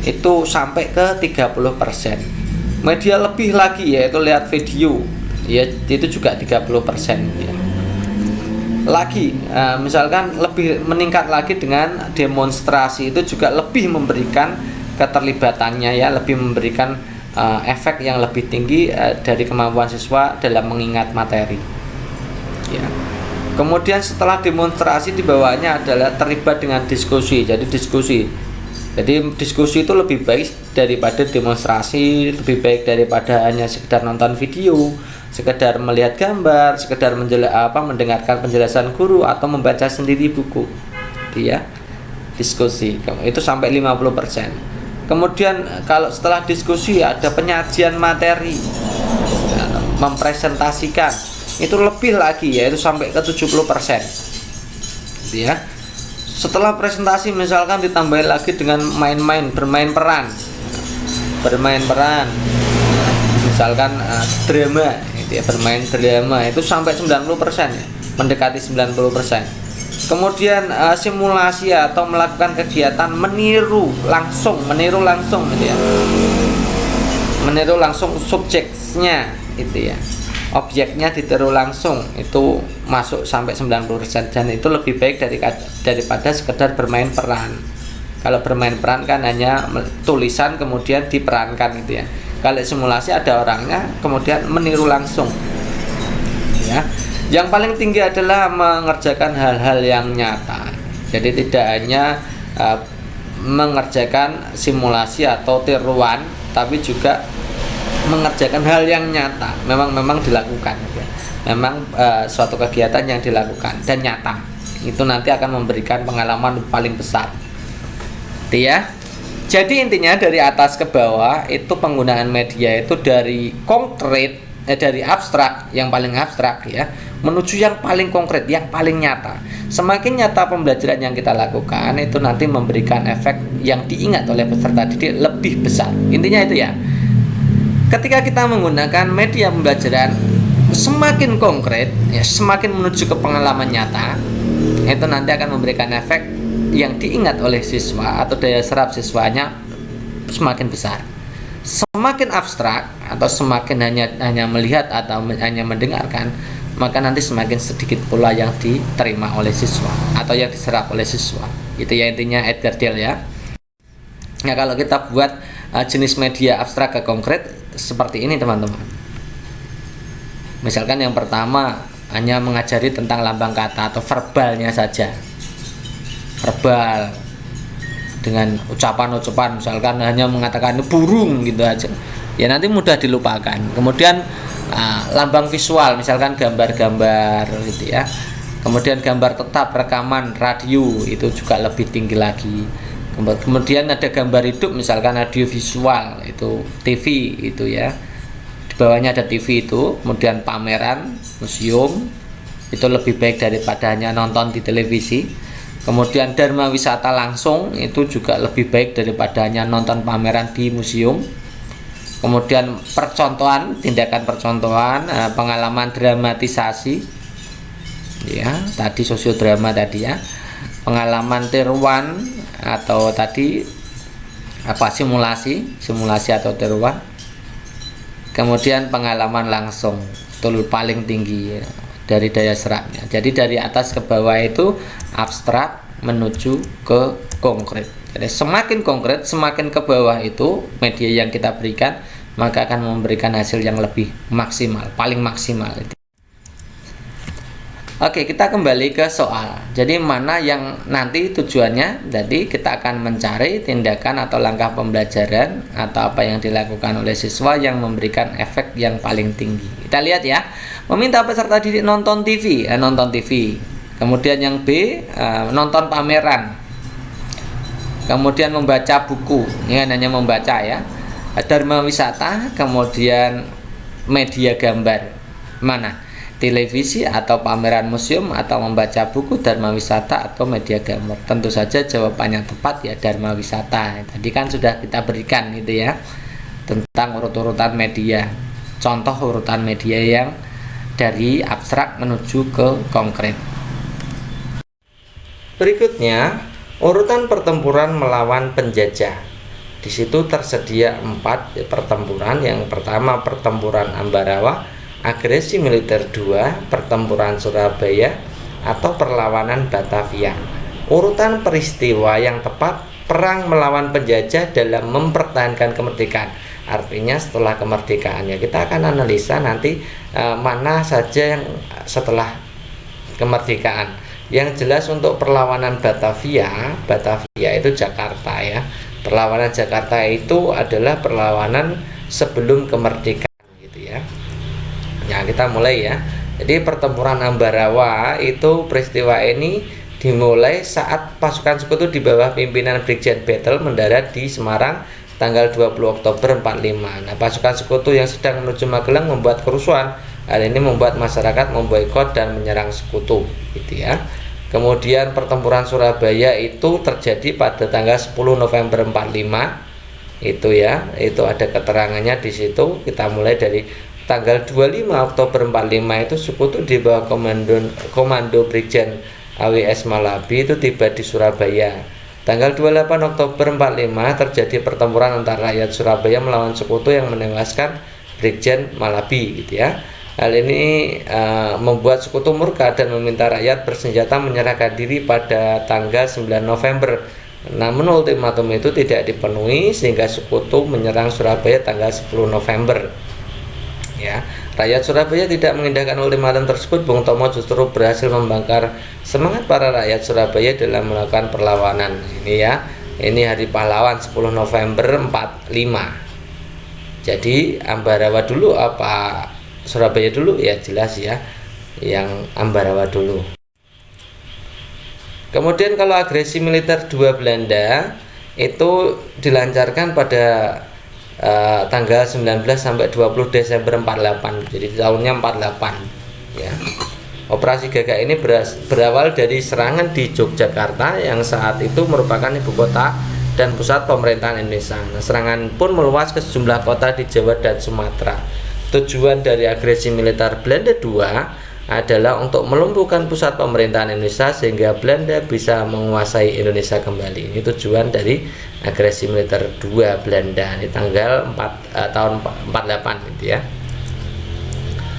Speaker 1: Itu sampai ke 30%. Media lebih lagi yaitu lihat video, ya itu juga 30% ya. Lagi, misalkan lebih meningkat lagi dengan demonstrasi, itu juga lebih memberikan keterlibatannya ya, lebih memberikan efek yang lebih tinggi dari kemampuan siswa dalam mengingat materi. Ya. Kemudian setelah demonstrasi di bawahnya adalah terlibat dengan diskusi. Jadi diskusi itu lebih baik daripada demonstrasi, lebih baik daripada hanya sekedar nonton video, sekedar melihat gambar, sekedar mendengarkan penjelasan guru atau membaca sendiri buku. Ya. Diskusi itu sampai 50%. Kemudian kalau setelah diskusi ada penyajian materi, mempresentasikan, itu lebih lagi yaitu sampai ke 70%, ya. Setelah presentasi misalkan ditambahin lagi dengan bermain peran, misalkan drama, ya, bermain drama itu sampai 90% ya, mendekati 90%. Kemudian simulasi atau melakukan kegiatan meniru langsung gitu ya. Meniru langsung subjeknya itu ya. Objeknya ditiru langsung, itu masuk sampai 90%, dan itu lebih baik daripada sekedar bermain peran. Kalau bermain peran kan hanya tulisan kemudian diperankan gitu ya. Kalau simulasi ada orangnya kemudian meniru langsung, ya. Yang paling tinggi adalah mengerjakan hal-hal yang nyata. Jadi tidak hanya mengerjakan simulasi atau tiruan, tapi juga mengerjakan hal yang nyata, memang dilakukan ya. Memang suatu kegiatan yang dilakukan dan nyata, itu nanti akan memberikan pengalaman paling besar, ya. Jadi intinya dari atas ke bawah itu penggunaan media itu dari konkret, dari abstrak, yang paling abstrak ya, menuju yang paling konkret, yang paling nyata. Semakin nyata pembelajaran yang kita lakukan, itu nanti memberikan efek yang diingat oleh peserta didik lebih besar. Intinya itu ya. Ketika kita menggunakan media pembelajaran semakin konkret, ya, semakin menuju ke pengalaman nyata, itu nanti akan memberikan efek yang diingat oleh siswa atau daya serap siswanya semakin besar. Semakin abstrak atau semakin hanya melihat atau hanya mendengarkan, maka nanti semakin sedikit pula yang diterima oleh siswa atau yang diserap oleh siswa. Itu ya intinya Edgar Dill ya. Nah, kalau kita buat jenis media abstrak ke konkret seperti ini teman-teman. Misalkan yang pertama hanya mengajari tentang lambang kata atau verbalnya saja. Verbal dengan ucapan-ucapan, misalkan hanya mengatakan burung gitu aja. Ya nanti mudah dilupakan. Kemudian lambang visual, misalkan gambar-gambar gitu ya. Kemudian gambar tetap, rekaman, radio, itu juga lebih tinggi lagi. Kemudian ada gambar hidup, misalkan audio visual, itu TV itu ya. bawahnya ada TV itu, kemudian pameran, museum, itu lebih baik daripada hanya nonton di televisi. Kemudian Dharma wisata langsung itu juga lebih baik daripada hanya nonton pameran di museum. Kemudian percontohan, tindakan percontohan, pengalaman dramatisasi, ya tadi sosiodrama tadi ya, pengalaman tiruan atau tadi simulasi atau tiruan. Kemudian pengalaman langsung itu paling tinggi ya, dari daya serapnya. Jadi dari atas ke bawah itu abstrak menuju ke konkret. Jadi semakin konkret, semakin ke bawah itu media yang kita berikan, maka akan memberikan hasil yang lebih maksimal, paling maksimal itu. Oke, kita kembali ke soal. Jadi mana yang nanti tujuannya? Jadi kita akan mencari tindakan atau langkah pembelajaran atau apa yang dilakukan oleh siswa yang memberikan efek yang paling tinggi. Kita lihat ya. Meminta peserta didik nonton TV, nonton TV. Kemudian yang B, nonton pameran. Kemudian membaca buku. Ini hanya membaca ya. Dharma wisata, kemudian media gambar. Mana? Televisi atau pameran museum atau membaca buku, dharma wisata atau media gambar. Tentu saja jawabannya tepat ya dharma wisata. Tadi kan sudah kita berikan itu ya, tentang urut-urutan media, contoh urutan media yang dari abstrak menuju ke konkret. Berikutnya urutan pertempuran melawan penjajah. Di situ tersedia 4 pertempuran. Yang pertama pertempuran Ambarawa, agresi militer 2, pertempuran Surabaya, atau perlawanan Batavia. Urutan peristiwa yang tepat, perang melawan penjajah dalam mempertahankan kemerdekaan. Artinya setelah kemerdekaan ya kita akan analisa nanti mana saja yang setelah kemerdekaan. Yang jelas untuk perlawanan Batavia itu Jakarta ya. Perlawanan Jakarta itu adalah perlawanan sebelum kemerdekaan gitu ya. Ya, kita mulai ya. Jadi pertempuran Ambarawa itu peristiwa ini dimulai saat pasukan sekutu di bawah pimpinan Brigjen Battle mendarat di Semarang tanggal 20 Oktober 45. Nah, pasukan sekutu yang sedang menuju Magelang membuat kerusuhan. Hal ini membuat masyarakat memboikot dan menyerang sekutu gitu ya. Kemudian pertempuran Surabaya itu terjadi pada tanggal 10 November 45. Itu ya, itu ada keterangannya di situ. Kita mulai dari tanggal 25 Oktober 45 itu sekutu di bawah komando Brigjen AWS Malabi itu tiba di Surabaya. Tanggal 28 Oktober 45 terjadi pertempuran antara rakyat Surabaya melawan sekutu yang menewaskan Brigjen Malabi gitu ya. Hal ini membuat sekutu murka dan meminta rakyat bersenjata menyerahkan diri pada tanggal 9 November. Namun ultimatum itu tidak dipenuhi sehingga sekutu menyerang Surabaya tanggal 10 November. Ya, rakyat Surabaya tidak mengindahkan ultimatum tersebut. Bung Tomo justru berhasil membakar semangat para rakyat Surabaya dalam melakukan perlawanan. Ini ya, ini Hari Pahlawan 10 November 45. Jadi Ambarawa dulu apa Surabaya dulu? Ya jelas ya, yang Ambarawa dulu. Kemudian kalau agresi militer 2 Belanda itu dilancarkan pada tanggal 19 sampai 20 Desember 48. Jadi tahunnya 48 ya. Operasi Gagak ini berawal dari serangan di Yogyakarta yang saat itu merupakan ibu kota dan pusat pemerintahan Indonesia. Nah, serangan pun meluas ke sejumlah kota di Jawa dan Sumatera. Tujuan dari agresi militer Belanda 2 adalah untuk melumpuhkan pusat pemerintahan Indonesia sehingga Belanda bisa menguasai Indonesia kembali. Ini tujuan dari agresi militer 2 Belanda di tanggal 4 tahun 48 gitu ya.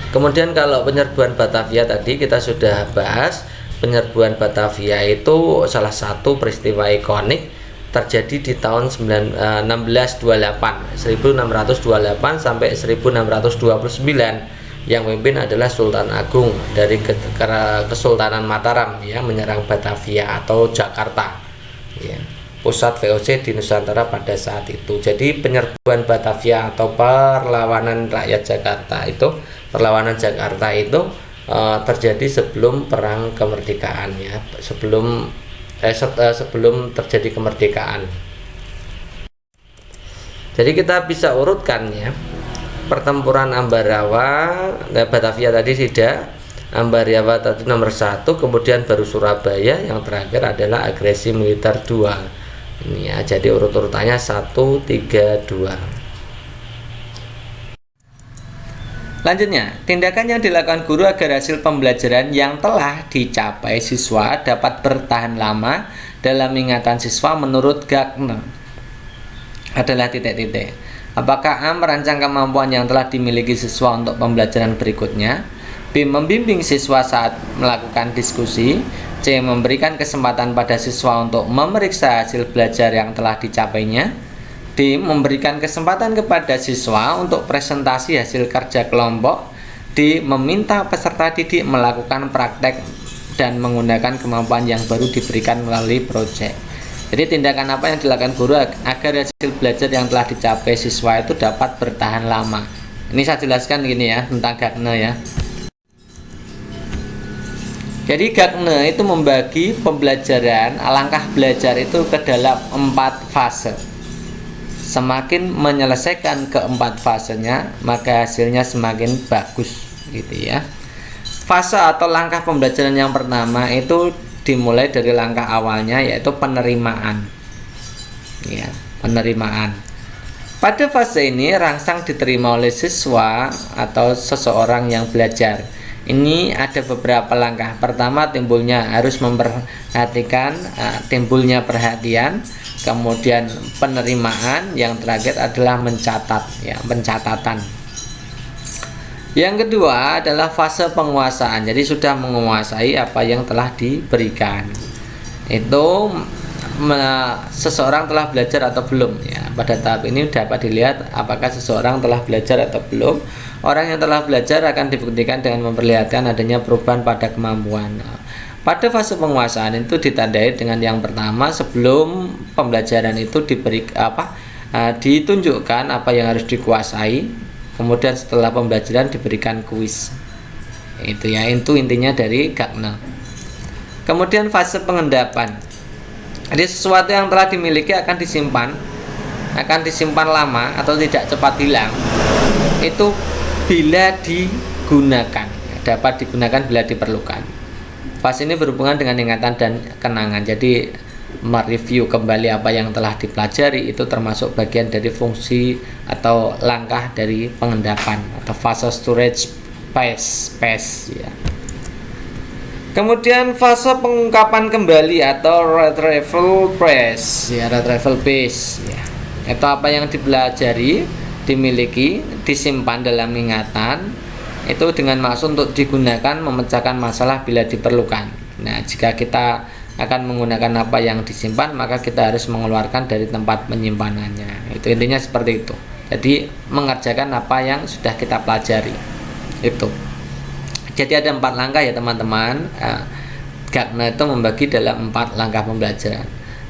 Speaker 1: Kemudian kalau penyerbuan Batavia tadi kita sudah bahas. Penyerbuan Batavia itu salah satu peristiwa ikonik terjadi di tahun 1628 sampai 1629. Yang memimpin adalah Sultan Agung dari Kesultanan Mataram ya, menyerang Batavia atau Jakarta ya, pusat VOC di Nusantara pada saat itu. Jadi penyerbuan Batavia atau perlawanan rakyat Jakarta itu terjadi sebelum perang kemerdekaan ya, sebelum terjadi kemerdekaan. Jadi kita bisa urutkan ya. pertempuran Ambarawa, Batavia tadi tidak, Ambarawa tadi nomor 1, kemudian baru Surabaya, yang terakhir adalah agresi militer 2. Ini ya, jadi urut-urutannya 1, 3, 2. Lanjutnya, tindakan yang dilakukan guru agar hasil pembelajaran yang telah dicapai siswa dapat bertahan lama dalam ingatan siswa menurut Gagner adalah titik-titik. Apakah A. merancang kemampuan yang telah dimiliki siswa untuk pembelajaran berikutnya, B. membimbing siswa saat melakukan diskusi, C. memberikan kesempatan pada siswa untuk memeriksa hasil belajar yang telah dicapainya, D. memberikan kesempatan kepada siswa untuk presentasi hasil kerja kelompok, D. meminta peserta didik melakukan praktek dan menggunakan kemampuan yang baru diberikan melalui proyek. Jadi tindakan apa yang dilakukan guru agar hasil belajar yang telah dicapai siswa itu dapat bertahan lama. Ini saya jelaskan gini ya tentang Gagner ya. Jadi Gagner itu membagi pembelajaran, langkah belajar itu ke dalam 4 fase. Semakin menyelesaikan keempat fasenya, maka hasilnya semakin bagus gitu ya. Fase atau langkah pembelajaran yang pertama itu dimulai dari langkah awalnya, yaitu penerimaan. Ya, penerimaan. Pada fase ini rangsang diterima oleh siswa atau seseorang yang belajar. Ini ada beberapa langkah. Pertama, harus memperhatikan timbulnya perhatian. Kemudian penerimaan, yang terakhir adalah mencatat, ya, pencatatan. Yang kedua adalah fase penguasaan. Jadi sudah menguasai apa yang telah diberikan. Itu seseorang telah belajar atau belum ya. Pada tahap ini dapat dilihat apakah seseorang telah belajar atau belum. Orang yang telah belajar akan dibuktikan dengan memperlihatkan adanya perubahan pada kemampuan. Pada fase penguasaan itu ditandai dengan yang pertama, sebelum pembelajaran itu ditunjukkan apa yang harus dikuasai. Kemudian setelah pembelajaran diberikan kuis. Itu ya, itu intinya dari Gagner. Kemudian fase pengendapan. Jadi sesuatu yang telah dimiliki akan disimpan lama atau tidak cepat hilang. Itu bila digunakan, dapat digunakan bila diperlukan. Fase ini berhubungan dengan ingatan dan kenangan. Jadi mereview kembali apa yang telah dipelajari itu termasuk bagian dari fungsi atau langkah dari pengendapan atau fase storage space ya. Kemudian fase pengungkapan kembali atau retrieval phase ya, retrieval phase ya. Itu apa yang dipelajari, dimiliki, disimpan dalam ingatan, itu dengan maksud untuk digunakan memecahkan masalah bila diperlukan. Nah, jika kita akan menggunakan apa yang disimpan, maka kita harus mengeluarkan dari tempat penyimpanannya. Itu intinya seperti itu. Jadi mengerjakan apa yang sudah kita pelajari. Itu. Jadi ada 4 langkah ya teman-teman. Gagner itu membagi dalam 4 langkah pembelajaran.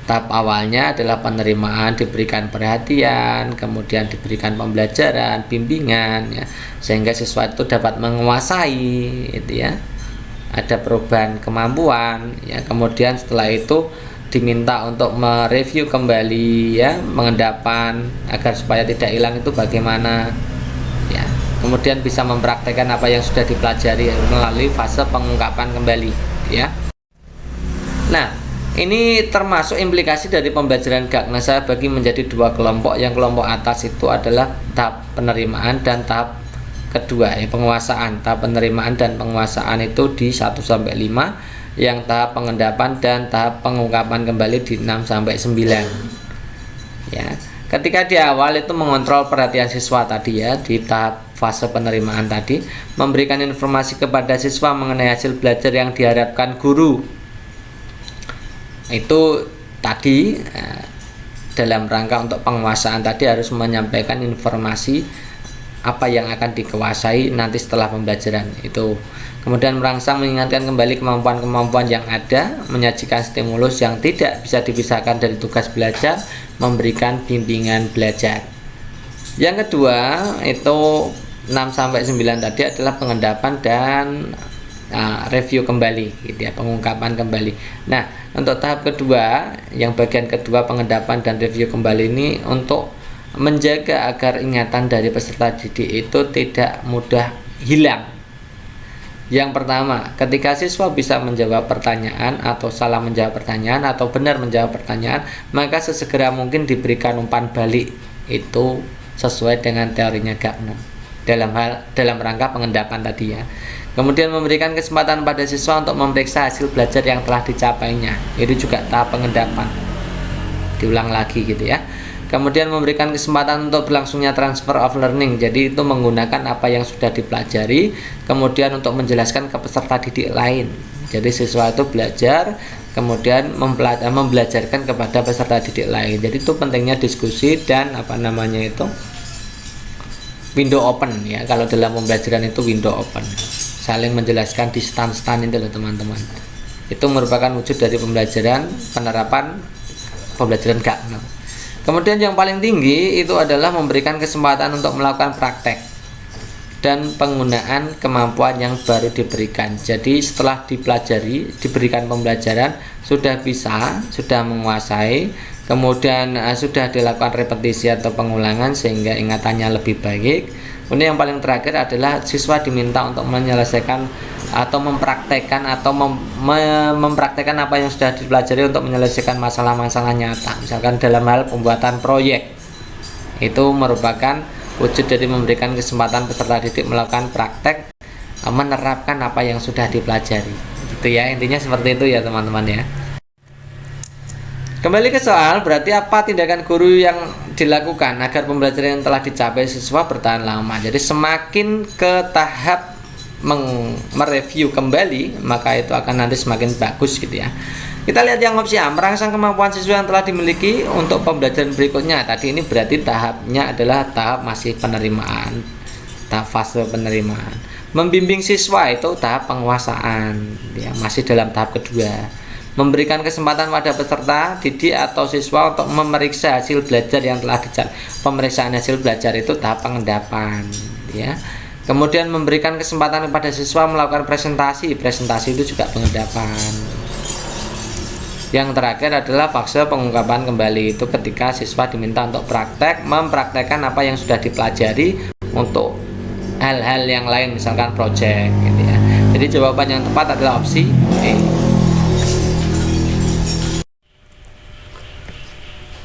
Speaker 1: Tahap awalnya adalah penerimaan, diberikan perhatian, kemudian diberikan pembelajaran, bimbingan ya, sehingga siswa itu dapat menguasai itu ya. Ada perubahan kemampuan ya. Kemudian setelah itu diminta untuk mereview kembali ya, pengendapan agar supaya tidak hilang itu bagaimana ya. Kemudian bisa mempraktekkan apa yang sudah dipelajari melalui fase pengungkapan kembali ya. Nah, ini termasuk implikasi dari pembelajaran Gagner. Saya bagi menjadi 2 kelompok. Yang kelompok atas itu adalah tahap penerimaan dan tahap kedua ya, penguasaan. Tahap penerimaan dan penguasaan itu di 1 sampai 5, yang tahap pengendapan dan tahap pengungkapan kembali di 6 sampai 9. Ya. Ketika di awal itu mengontrol perhatian siswa tadi ya, di tahap fase penerimaan tadi, memberikan informasi kepada siswa mengenai hasil belajar yang diharapkan guru. Itu tadi dalam rangka untuk penguasaan tadi harus menyampaikan informasi apa yang akan dikuasai nanti setelah pembelajaran itu. Kemudian merangsang mengingatkan kembali kemampuan-kemampuan yang ada, menyajikan stimulus yang tidak bisa dipisahkan dari tugas belajar, memberikan bimbingan belajar. Yang kedua itu 6 sampai 9 tadi adalah pengendapan dan review kembali gitu ya, pengungkapan kembali. Nah, untuk tahap kedua, yang bagian kedua pengendapan dan review kembali ini untuk menjaga agar ingatan dari peserta didik itu tidak mudah hilang. Yang pertama, ketika siswa bisa menjawab pertanyaan atau salah menjawab pertanyaan atau benar menjawab pertanyaan, maka sesegera mungkin diberikan umpan balik. Itu sesuai dengan teorinya Gardner dalam rangka pengendapan tadi ya. Kemudian memberikan kesempatan pada siswa untuk memeriksa hasil belajar yang telah dicapainya. Itu juga tahap pengendapan. Diulang lagi gitu ya. Kemudian memberikan kesempatan untuk berlangsungnya transfer of learning. Jadi itu menggunakan apa yang sudah dipelajari, kemudian untuk menjelaskan ke peserta didik lain. Jadi siswa itu belajar, kemudian membelajarkan kepada peserta didik lain. Jadi itu pentingnya diskusi dan window open ya. Kalau dalam pembelajaran itu window open, saling menjelaskan di stand-stand itu loh teman-teman. Itu merupakan wujud dari penerapan pembelajaran Gardner. Kemudian yang paling tinggi itu adalah memberikan kesempatan untuk melakukan praktek dan penggunaan kemampuan yang baru diberikan. Jadi setelah diberikan pembelajaran, sudah bisa, sudah menguasai, kemudian sudah dilakukan repetisi atau pengulangan sehingga ingatannya lebih baik. Kemudian yang paling terakhir adalah siswa diminta untuk menyelesaikan atau mempraktekkan mempraktekkan apa yang sudah dipelajari untuk menyelesaikan masalah-masalah nyata. Misalkan dalam hal pembuatan proyek, itu merupakan wujud dari memberikan kesempatan peserta didik melakukan praktek, menerapkan apa yang sudah dipelajari. Gitu ya, intinya seperti itu ya teman-teman ya. Kembali ke soal, berarti apa tindakan guru yang dilakukan agar pembelajaran yang telah dicapai siswa bertahan lama. Jadi semakin ke tahap mereview kembali, maka itu akan nanti semakin bagus gitu ya. Kita lihat yang opsi A, merangsang kemampuan siswa yang telah dimiliki untuk pembelajaran berikutnya. Tadi ini berarti tahapnya adalah tahap masih penerimaan, tahap fase penerimaan. Membimbing siswa itu tahap penguasaan ya, masih dalam tahap kedua. Memberikan kesempatan pada peserta didik atau siswa untuk memeriksa hasil belajar yang telah dicapai. Pemeriksaan hasil belajar itu tahap pengendapan ya. Kemudian memberikan kesempatan kepada siswa melakukan presentasi itu juga pengendapan. Yang terakhir adalah fase pengungkapan kembali, itu ketika siswa diminta untuk mempraktekkan apa yang sudah dipelajari untuk hal-hal yang lain, misalkan project gitu ya. Jadi jawaban yang tepat adalah opsi E.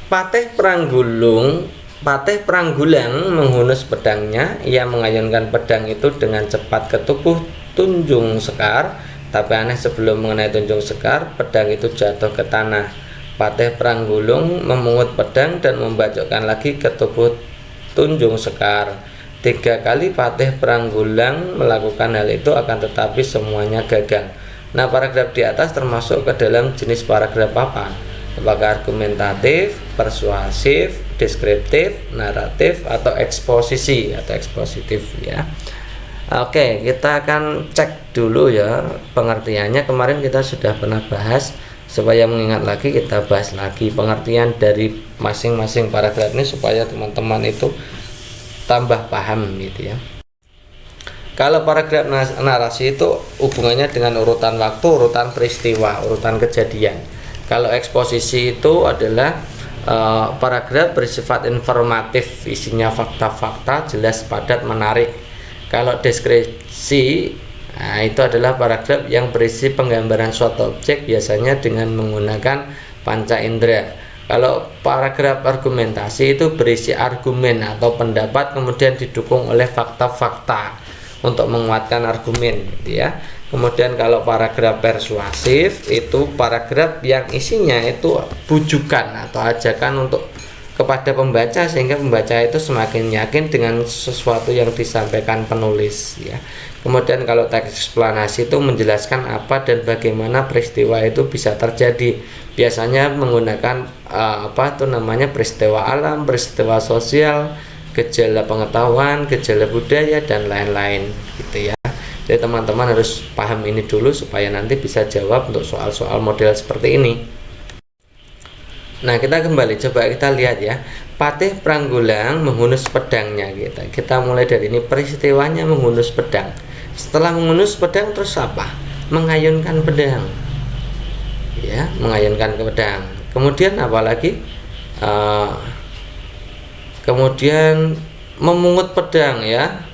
Speaker 1: Patih Pranggulang menghunus pedangnya. Ia mengayunkan pedang itu dengan cepat ke tubuh Tunjung Sekar. Tapi aneh, sebelum mengenai Tunjung Sekar, pedang itu jatuh ke tanah. Patih Pranggulang memungut pedang dan membacokkan lagi ke tubuh Tunjung Sekar. 3 kali Patih Pranggulang melakukan hal itu, akan tetapi semuanya gagal. Nah, paragraf di atas termasuk ke dalam jenis paragraf apa? Apakah argumentatif, persuasif, deskriptif, naratif, atau eksposisi atau ekspositif ya. Oke, kita akan cek dulu ya pengertiannya. Kemarin kita sudah pernah bahas. Supaya mengingat lagi, kita bahas lagi pengertian dari masing-masing paragraf ini supaya teman-teman itu tambah paham gitu ya. Kalau paragraf narasi itu hubungannya dengan urutan waktu, urutan peristiwa, urutan kejadian. Kalau eksposisi itu adalah paragraf bersifat informatif, isinya fakta-fakta jelas, padat, menarik. Kalau deskripsi, nah, itu adalah paragraf yang berisi penggambaran suatu objek, biasanya dengan menggunakan panca indera. Kalau paragraf argumentasi itu berisi argumen atau pendapat, kemudian didukung oleh fakta-fakta untuk menguatkan argumen gitu ya. Kemudian kalau paragraf persuasif itu paragraf yang isinya itu bujukan atau ajakan untuk kepada pembaca, sehingga pembaca itu semakin yakin dengan sesuatu yang disampaikan penulis ya. Kemudian kalau teks eksplanasi itu menjelaskan apa dan bagaimana peristiwa itu bisa terjadi. Biasanya menggunakan peristiwa alam, peristiwa sosial, gejala pengetahuan, gejala budaya, dan lain-lain gitu ya. Jadi teman-teman harus paham ini dulu supaya nanti bisa jawab untuk soal-soal model seperti ini. Nah, kita kembali, coba kita lihat ya. Patih Pranggulang menghunus pedangnya gitu. Kita mulai dari ini, peristiwanya menghunus pedang. Setelah menghunus pedang terus apa? Mengayunkan pedang. Ya, mengayunkan pedang. Kemudian apa lagi?
Speaker 2: kemudian memungut pedang ya,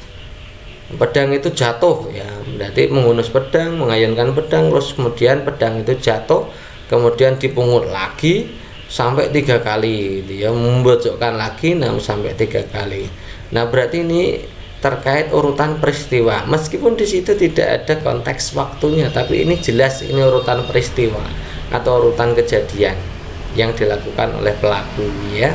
Speaker 2: pedang itu jatuh ya, berarti menghunus pedang, mengayunkan pedang, terus kemudian pedang itu jatuh, kemudian dipungut lagi sampai 3 kali gitu ya, membojokkan lagi sampai 3 kali. Nah berarti ini terkait urutan peristiwa, meskipun di situ tidak ada konteks waktunya, tapi ini jelas ini urutan peristiwa atau urutan kejadian yang dilakukan oleh pelaku ya.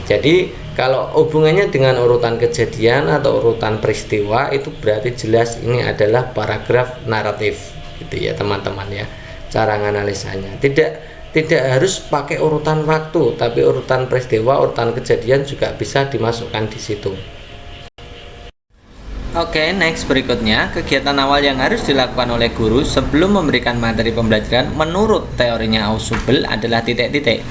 Speaker 2: Jadi kalau hubungannya dengan urutan kejadian atau urutan peristiwa, itu berarti jelas ini adalah paragraf naratif gitu ya teman-teman ya. Cara menganalisanya tidak harus pakai urutan waktu, tapi urutan peristiwa, urutan kejadian juga bisa dimasukkan di situ.
Speaker 1: Oke, next berikutnya, kegiatan awal yang harus dilakukan oleh guru sebelum memberikan materi pembelajaran menurut teorinya Ausubel adalah titik-titik.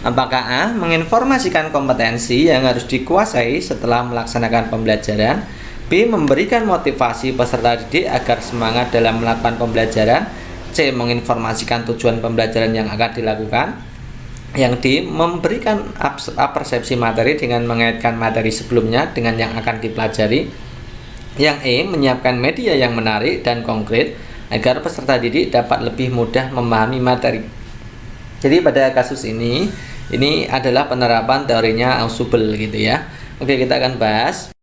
Speaker 1: Apakah A. Menginformasikan kompetensi yang harus dikuasai setelah melaksanakan pembelajaran, B. Memberikan motivasi peserta didik agar semangat dalam melakukan pembelajaran, C. Menginformasikan tujuan pembelajaran yang akan dilakukan, yang D. Memberikan persepsi materi dengan mengaitkan materi sebelumnya dengan yang akan dipelajari, yang E. Menyiapkan media yang menarik dan konkret agar peserta didik dapat lebih mudah memahami materi. Jadi pada kasus ini adalah penerapan teorinya Ausubel gitu ya. Oke, kita akan bahas.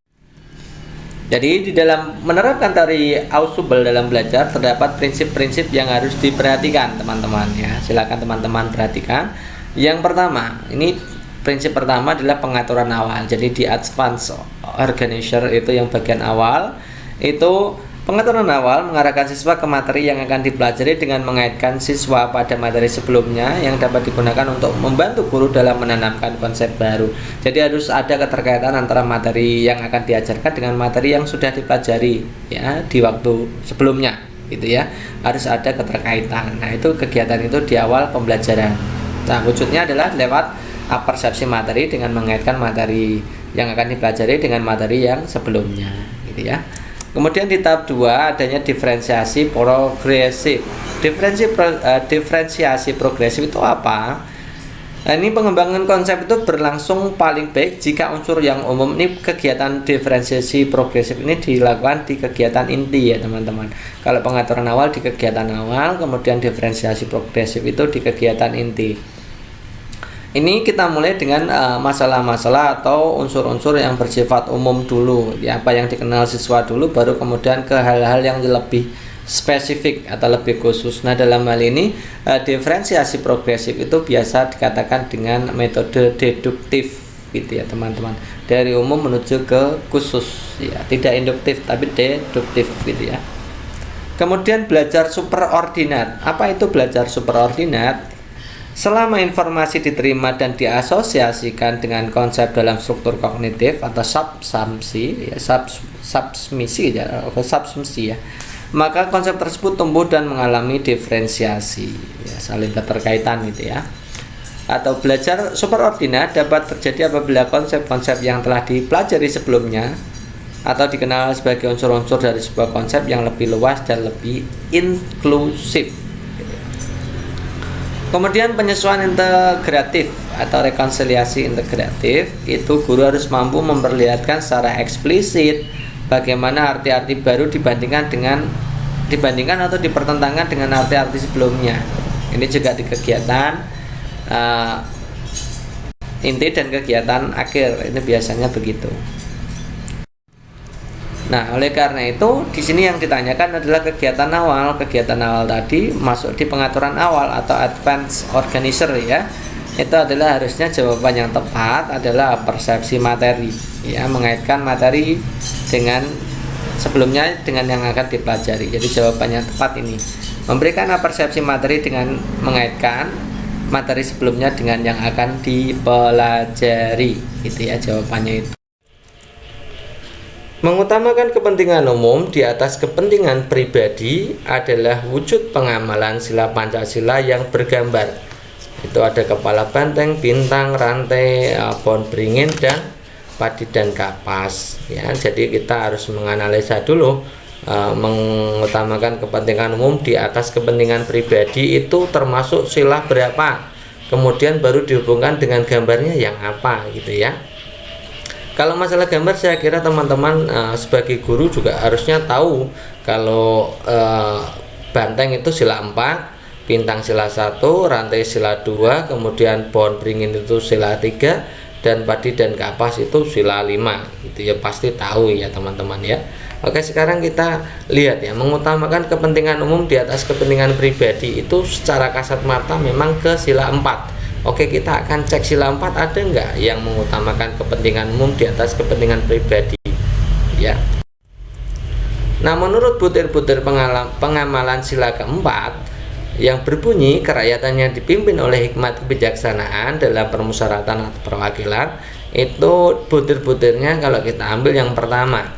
Speaker 1: Jadi di dalam menerapkan teori Ausubel dalam belajar terdapat prinsip-prinsip yang harus diperhatikan teman-teman ya. Silakan teman-teman perhatikan. Yang pertama, ini prinsip pertama adalah pengaturan awal. Jadi di advance organizer itu yang bagian awal, itu pengaturan awal mengarahkan siswa ke materi yang akan dipelajari dengan mengaitkan siswa pada materi sebelumnya yang dapat digunakan untuk membantu guru dalam menanamkan konsep baru. Jadi harus ada keterkaitan antara materi yang akan diajarkan dengan materi yang sudah dipelajari ya di waktu sebelumnya gitu ya. Harus ada keterkaitan. Nah, itu kegiatan itu di awal pembelajaran. Nah, wujudnya adalah lewat persepsi materi dengan mengaitkan materi yang akan dipelajari dengan materi yang sebelumnya gitu ya. Kemudian di tahap 2 adanya diferensiasi progresif. Diferensiasi progresif itu apa? Nah, ini pengembangan konsep itu berlangsung paling baik jika unsur yang umum, ini kegiatan diferensiasi progresif ini dilakukan di kegiatan inti ya teman-teman. Kalau pengaturan awal di kegiatan awal, kemudian diferensiasi progresif itu di kegiatan inti. Ini kita mulai dengan masalah-masalah atau unsur-unsur yang bersifat umum dulu ya, apa yang dikenal siswa dulu, baru kemudian ke hal-hal yang lebih spesifik atau lebih khusus. Nah, dalam hal ini diferensiasi progresif itu biasa dikatakan dengan metode deduktif gitu ya teman-teman, dari umum menuju ke khusus ya, tidak induktif tapi deduktif gitu ya. Kemudian belajar superordinat. Apa itu belajar superordinat? Selama informasi diterima dan diasosiasikan dengan konsep dalam struktur kognitif atau subsumsi ya, subsumsi ya, maka konsep tersebut tumbuh dan mengalami diferensiasi ya, saling keterkaitan gitu ya. Atau belajar superordinat dapat terjadi apabila konsep-konsep yang telah dipelajari sebelumnya atau dikenal sebagai unsur-unsur dari sebuah konsep yang lebih luas dan lebih inklusif. Kemudian penyesuaian integratif atau rekonsiliasi integratif, itu guru harus mampu memperlihatkan secara eksplisit bagaimana arti-arti baru dibandingkan atau dipertentangkan dengan arti-arti sebelumnya. Ini juga di kegiatan inti dan kegiatan akhir, ini biasanya begitu. Nah, oleh karena itu di sini yang ditanyakan adalah kegiatan awal. Kegiatan awal tadi masuk di pengaturan awal atau advance organizer ya. Itu adalah harusnya jawaban yang tepat adalah persepsi materi ya, mengaitkan materi dengan sebelumnya dengan yang akan dipelajari. Jadi jawabannya tepat ini. Memberikan persepsi materi dengan mengaitkan materi sebelumnya dengan yang akan dipelajari. Itu ya jawabannya itu. Mengutamakan kepentingan umum di atas kepentingan pribadi adalah wujud pengamalan sila Pancasila yang bergambar. Itu ada kepala banteng, bintang, rantai, pohon beringin, dan padi dan kapas. Ya, jadi kita harus menganalisa dulu mengutamakan kepentingan umum di atas kepentingan pribadi itu termasuk sila berapa. Kemudian baru dihubungkan dengan gambarnya yang apa gitu ya.
Speaker 2: Kalau masalah gambar saya kira teman-teman sebagai guru juga harusnya tahu kalau banteng itu sila 4, bintang sila 1, rantai sila 2, kemudian pohon beringin itu sila 3, dan padi dan kapas itu sila 5. Itu ya pasti tahu ya teman-teman ya. Oke, sekarang kita lihat ya, mengutamakan kepentingan umum di atas kepentingan pribadi itu secara kasat mata memang ke sila 4. Oke, kita akan cek sila 4 ada enggak yang mengutamakan kepentingan umum di atas kepentingan pribadi ya. Nah, menurut butir-butir pengamalan sila keempat yang berbunyi kerakyatan yang dipimpin oleh hikmat kebijaksanaan dalam permusyawaratan atau perwakilan, itu butir-butirnya kalau kita ambil yang pertama,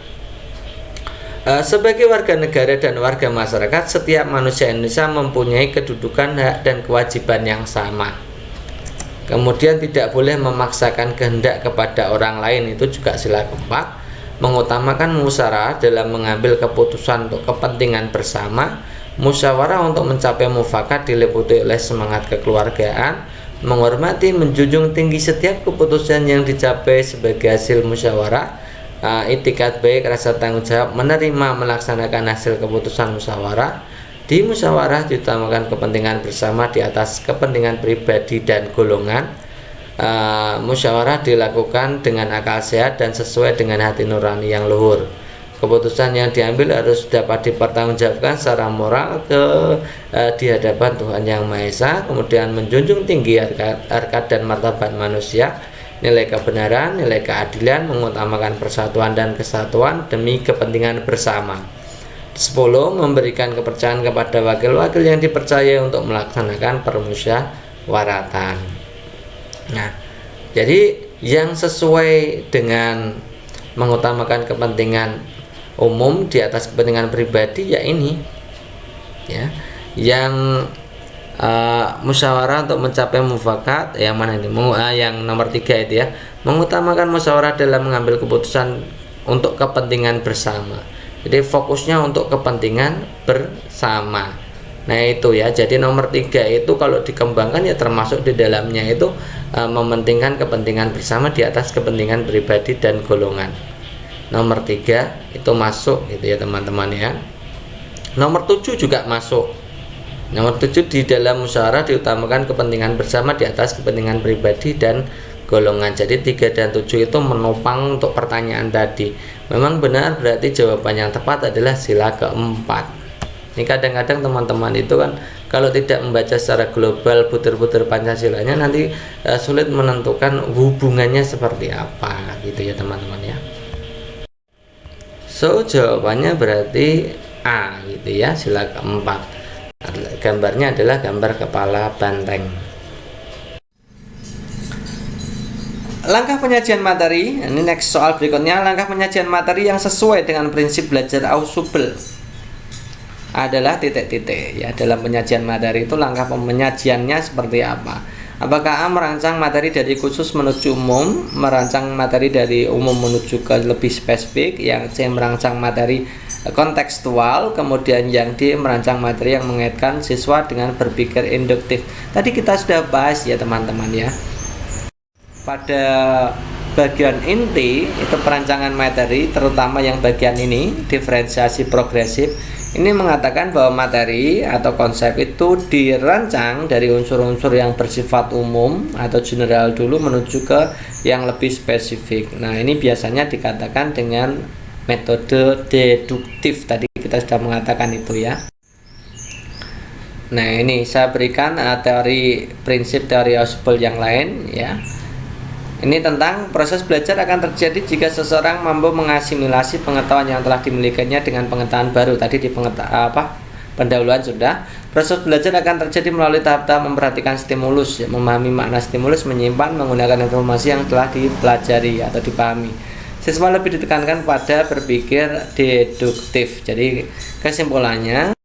Speaker 2: sebagai warga negara dan warga masyarakat, setiap manusia Indonesia mempunyai kedudukan, hak, dan kewajiban yang sama. Kemudian tidak boleh memaksakan kehendak kepada orang lain, itu juga sila keempat. Mengutamakan musyawarah dalam mengambil keputusan untuk kepentingan bersama. Musyawarah untuk mencapai mufakat diliputi oleh semangat kekeluargaan. Menghormati, menjunjung tinggi setiap keputusan yang dicapai sebagai hasil musyawarah. Itikat baik, rasa tanggung jawab, menerima melaksanakan hasil keputusan musyawarah. Di musyawarah diutamakan kepentingan bersama di atas kepentingan pribadi dan golongan. Musyawarah dilakukan dengan akal sehat dan sesuai dengan hati nurani yang luhur. Keputusan yang diambil harus dapat dipertanggungjawabkan secara moral di hadapan Tuhan Yang Maha Esa. Kemudian menjunjung tinggi harkat dan martabat manusia, nilai kebenaran, nilai keadilan, mengutamakan persatuan dan kesatuan demi kepentingan bersama. 10. Memberikan kepercayaan kepada wakil-wakil yang dipercaya untuk melaksanakan permusyawaratan. Nah, jadi yang sesuai dengan mengutamakan kepentingan umum di atas kepentingan pribadi ya ini ya, yang musyawarah untuk mencapai mufakat yang mana ini? Yang nomor 3 itu ya, mengutamakan musyawarah dalam mengambil keputusan untuk kepentingan bersama. Jadi fokusnya untuk kepentingan bersama. Nah itu ya, jadi nomor 3 itu kalau dikembangkan ya termasuk di dalamnya itu mementingkan kepentingan bersama di atas kepentingan pribadi dan golongan. Nomor 3 itu masuk gitu ya teman-teman ya. Nomor 7 juga masuk. Nomor 7 di dalam musyawarah diutamakan kepentingan bersama di atas kepentingan pribadi dan golongan. Jadi 3 dan 7 itu menopang untuk pertanyaan tadi. Memang benar, berarti jawaban yang tepat adalah sila keempat. Ini kadang-kadang teman-teman itu kan kalau tidak membaca secara global butir-butir Pancasilanya nanti sulit menentukan hubungannya seperti apa gitu ya teman-teman ya. So jawabannya berarti A gitu ya, sila keempat. Gambarnya adalah gambar kepala banteng. Langkah penyajian materi, ini next soal berikutnya. Langkah penyajian materi yang sesuai dengan prinsip belajar Ausubel adalah titik-titik ya. Dalam penyajian materi itu langkah penyajiannya seperti apa? Apakah A merancang materi dari khusus menuju umum, merancang materi dari umum menuju ke lebih spesifik, yang C merancang materi kontekstual, kemudian yang D merancang materi yang mengaitkan siswa dengan berpikir induktif. Tadi kita sudah bahas ya teman-teman ya. Pada bagian inti itu perancangan materi, terutama yang bagian ini diferensiasi progresif, ini mengatakan bahwa materi atau konsep itu dirancang dari unsur-unsur yang bersifat umum atau general dulu menuju ke yang lebih spesifik. Nah ini biasanya dikatakan dengan metode deduktif, tadi kita sudah mengatakan itu ya. Nah ini saya berikan prinsip teori Ausubel yang lain ya. Ini tentang proses belajar akan terjadi jika seseorang mampu mengasimilasi pengetahuan yang telah dimilikinya dengan pengetahuan baru. Tadi di pendahuluan sudah. Proses belajar akan terjadi melalui tahap-tahap memperhatikan stimulus, ya, memahami makna stimulus, menyimpan, menggunakan informasi yang telah dipelajari atau dipahami. Siswa lebih ditekankan pada berpikir deduktif. Jadi kesimpulannya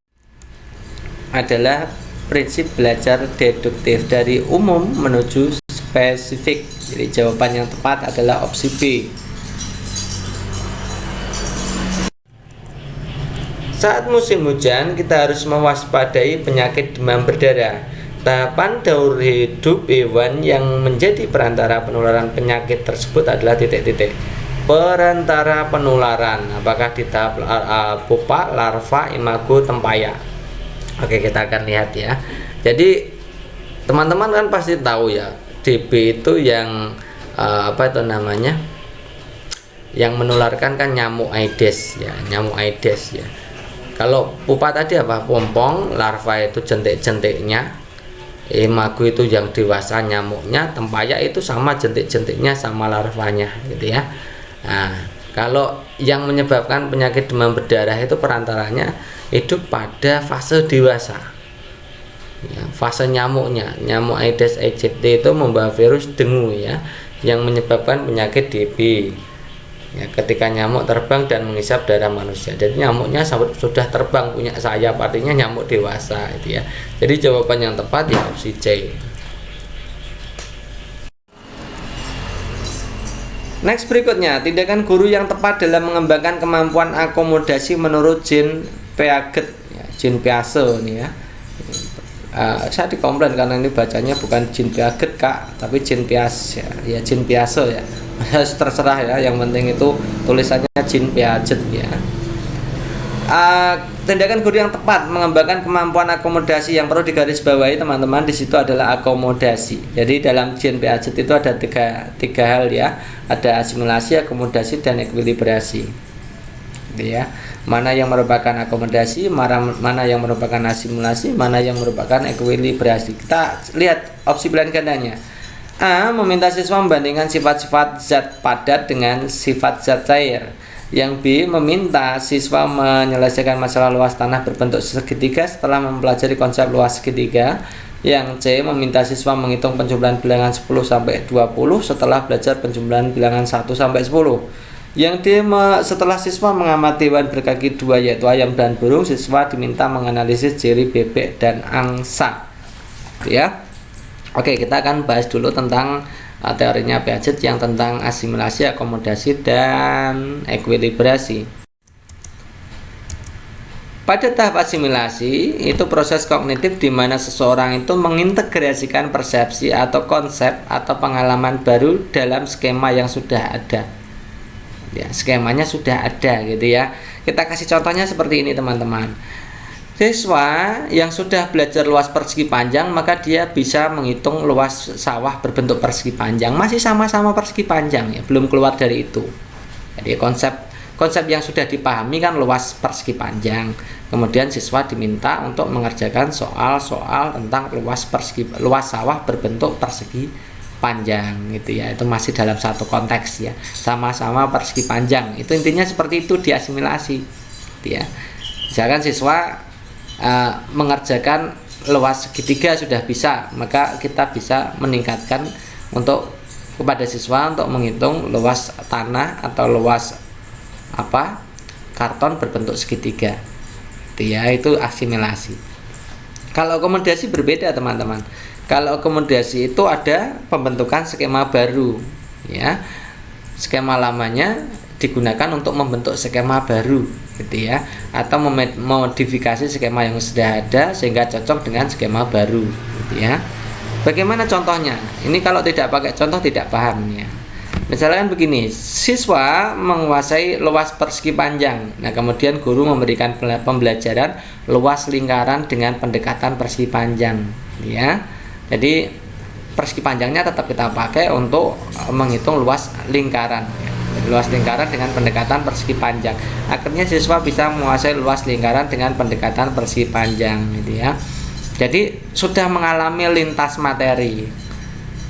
Speaker 2: adalah prinsip belajar deduktif dari umum menuju spesifik. Jadi jawaban yang tepat adalah opsi B. Saat musim hujan kita harus mewaspadai penyakit demam berdarah. Tahapan daur hidup hewan yang menjadi perantara penularan penyakit tersebut adalah titik-titik. perantara penularan, apakah di tahap pupa, larva, imago, tempayan. Oke, kita akan lihat ya. Jadi teman-teman kan pasti tahu ya, DB itu yang apa itu namanya, yang menularkan kan nyamuk Aedes ya, nyamuk Aedes ya. Kalau pupa tadi apa, pompong, larva itu jentik-jentiknya, imago itu yang dewasa nyamuknya, tempayan itu sama jentik-jentiknya sama larvanya gitu ya. Nah, kalau yang menyebabkan penyakit demam berdarah itu perantaranya hidup pada fase dewasa ya, fase nyamuknya. Nyamuk Aedes aegypti itu membawa virus dengue ya, yang menyebabkan penyakit DB ya, ketika nyamuk terbang dan menghisap darah manusia. Jadi nyamuknya sudah terbang, punya sayap, artinya nyamuk dewasa itu ya. Jadi jawaban yang tepat ya opsi C. Next, berikutnya, tindakan guru yang tepat dalam mengembangkan kemampuan akomodasi menurut Jean Piaget ya, Jean Piaget nih ya. Saya dikomplain karena ini bacanya bukan Jean Piaget Kak, tapi Jean Piaget ya, Jean Piaget ya. Terserah ya, yang penting itu tulisannya Jean Piaget ya. Tindakan guru yang tepat mengembangkan kemampuan akomodasi yang perlu digarisbawahi teman-teman di situ adalah akomodasi. Jadi dalam Jean Piaget itu ada tiga hal ya, ada asimilasi, akomodasi, dan ekuilibrasi. Gitu ya. Mana yang merupakan akomodasi, mana yang merupakan asimilasi, mana yang merupakan ekuilibrasi. Kita lihat opsi pilihan gandanya. A. Meminta siswa membandingkan sifat-sifat zat padat dengan sifat zat cair. Yang B. Meminta siswa menyelesaikan masalah luas tanah berbentuk segitiga setelah mempelajari konsep luas segitiga. Yang C. Meminta siswa menghitung penjumlahan bilangan 10 sampai 20 setelah belajar penjumlahan bilangan 1 sampai 10. Yang D. Setelah siswa mengamati hewan berkaki dua yaitu ayam dan burung, siswa diminta menganalisis ciri bebek dan angsa. Ya. Oke, kita akan bahas dulu tentang teorinya Piaget yang tentang asimilasi, akomodasi, dan ekuilibrasi. Pada tahap asimilasi, itu proses kognitif di mana seseorang itu mengintegrasikan persepsi atau konsep atau pengalaman baru dalam skema yang sudah ada. Ya, skemanya sudah ada gitu ya. Kita kasih contohnya seperti ini teman-teman. Siswa yang sudah belajar luas persegi panjang, maka dia bisa menghitung luas sawah berbentuk persegi panjang. Masih sama-sama persegi panjang ya, belum keluar dari itu. Jadi konsep yang sudah dipahami kan luas persegi panjang. Kemudian siswa diminta untuk mengerjakan soal-soal tentang luas sawah berbentuk persegi panjang gitu ya. Itu masih dalam satu konteks ya, sama-sama persegi panjang. Itu intinya seperti itu di asimilasi gitu ya. Misalkan siswa mengerjakan luas segitiga sudah bisa, maka kita bisa meningkatkan untuk kepada siswa untuk menghitung luas tanah atau luas karton berbentuk segitiga itu ya, itu asimilasi. Kalau akomodasi berbeda teman-teman. Kalau akomodasi itu ada pembentukan skema baru ya, skema lamanya digunakan untuk membentuk skema baru gitu ya, atau memodifikasi skema yang sudah ada sehingga cocok dengan skema baru gitu ya. Bagaimana contohnya? Ini kalau tidak pakai contoh tidak paham ya. Misalkan begini, siswa menguasai luas persegi panjang. Nah, kemudian guru memberikan pembelajaran luas lingkaran dengan pendekatan persegi panjang ya. Jadi persegi panjangnya tetap kita pakai untuk menghitung luas lingkaran ya. Luas lingkaran dengan pendekatan persegi panjang. Akhirnya siswa bisa menguasai luas lingkaran dengan pendekatan persegi panjang gitu ya. Jadi sudah mengalami lintas materi.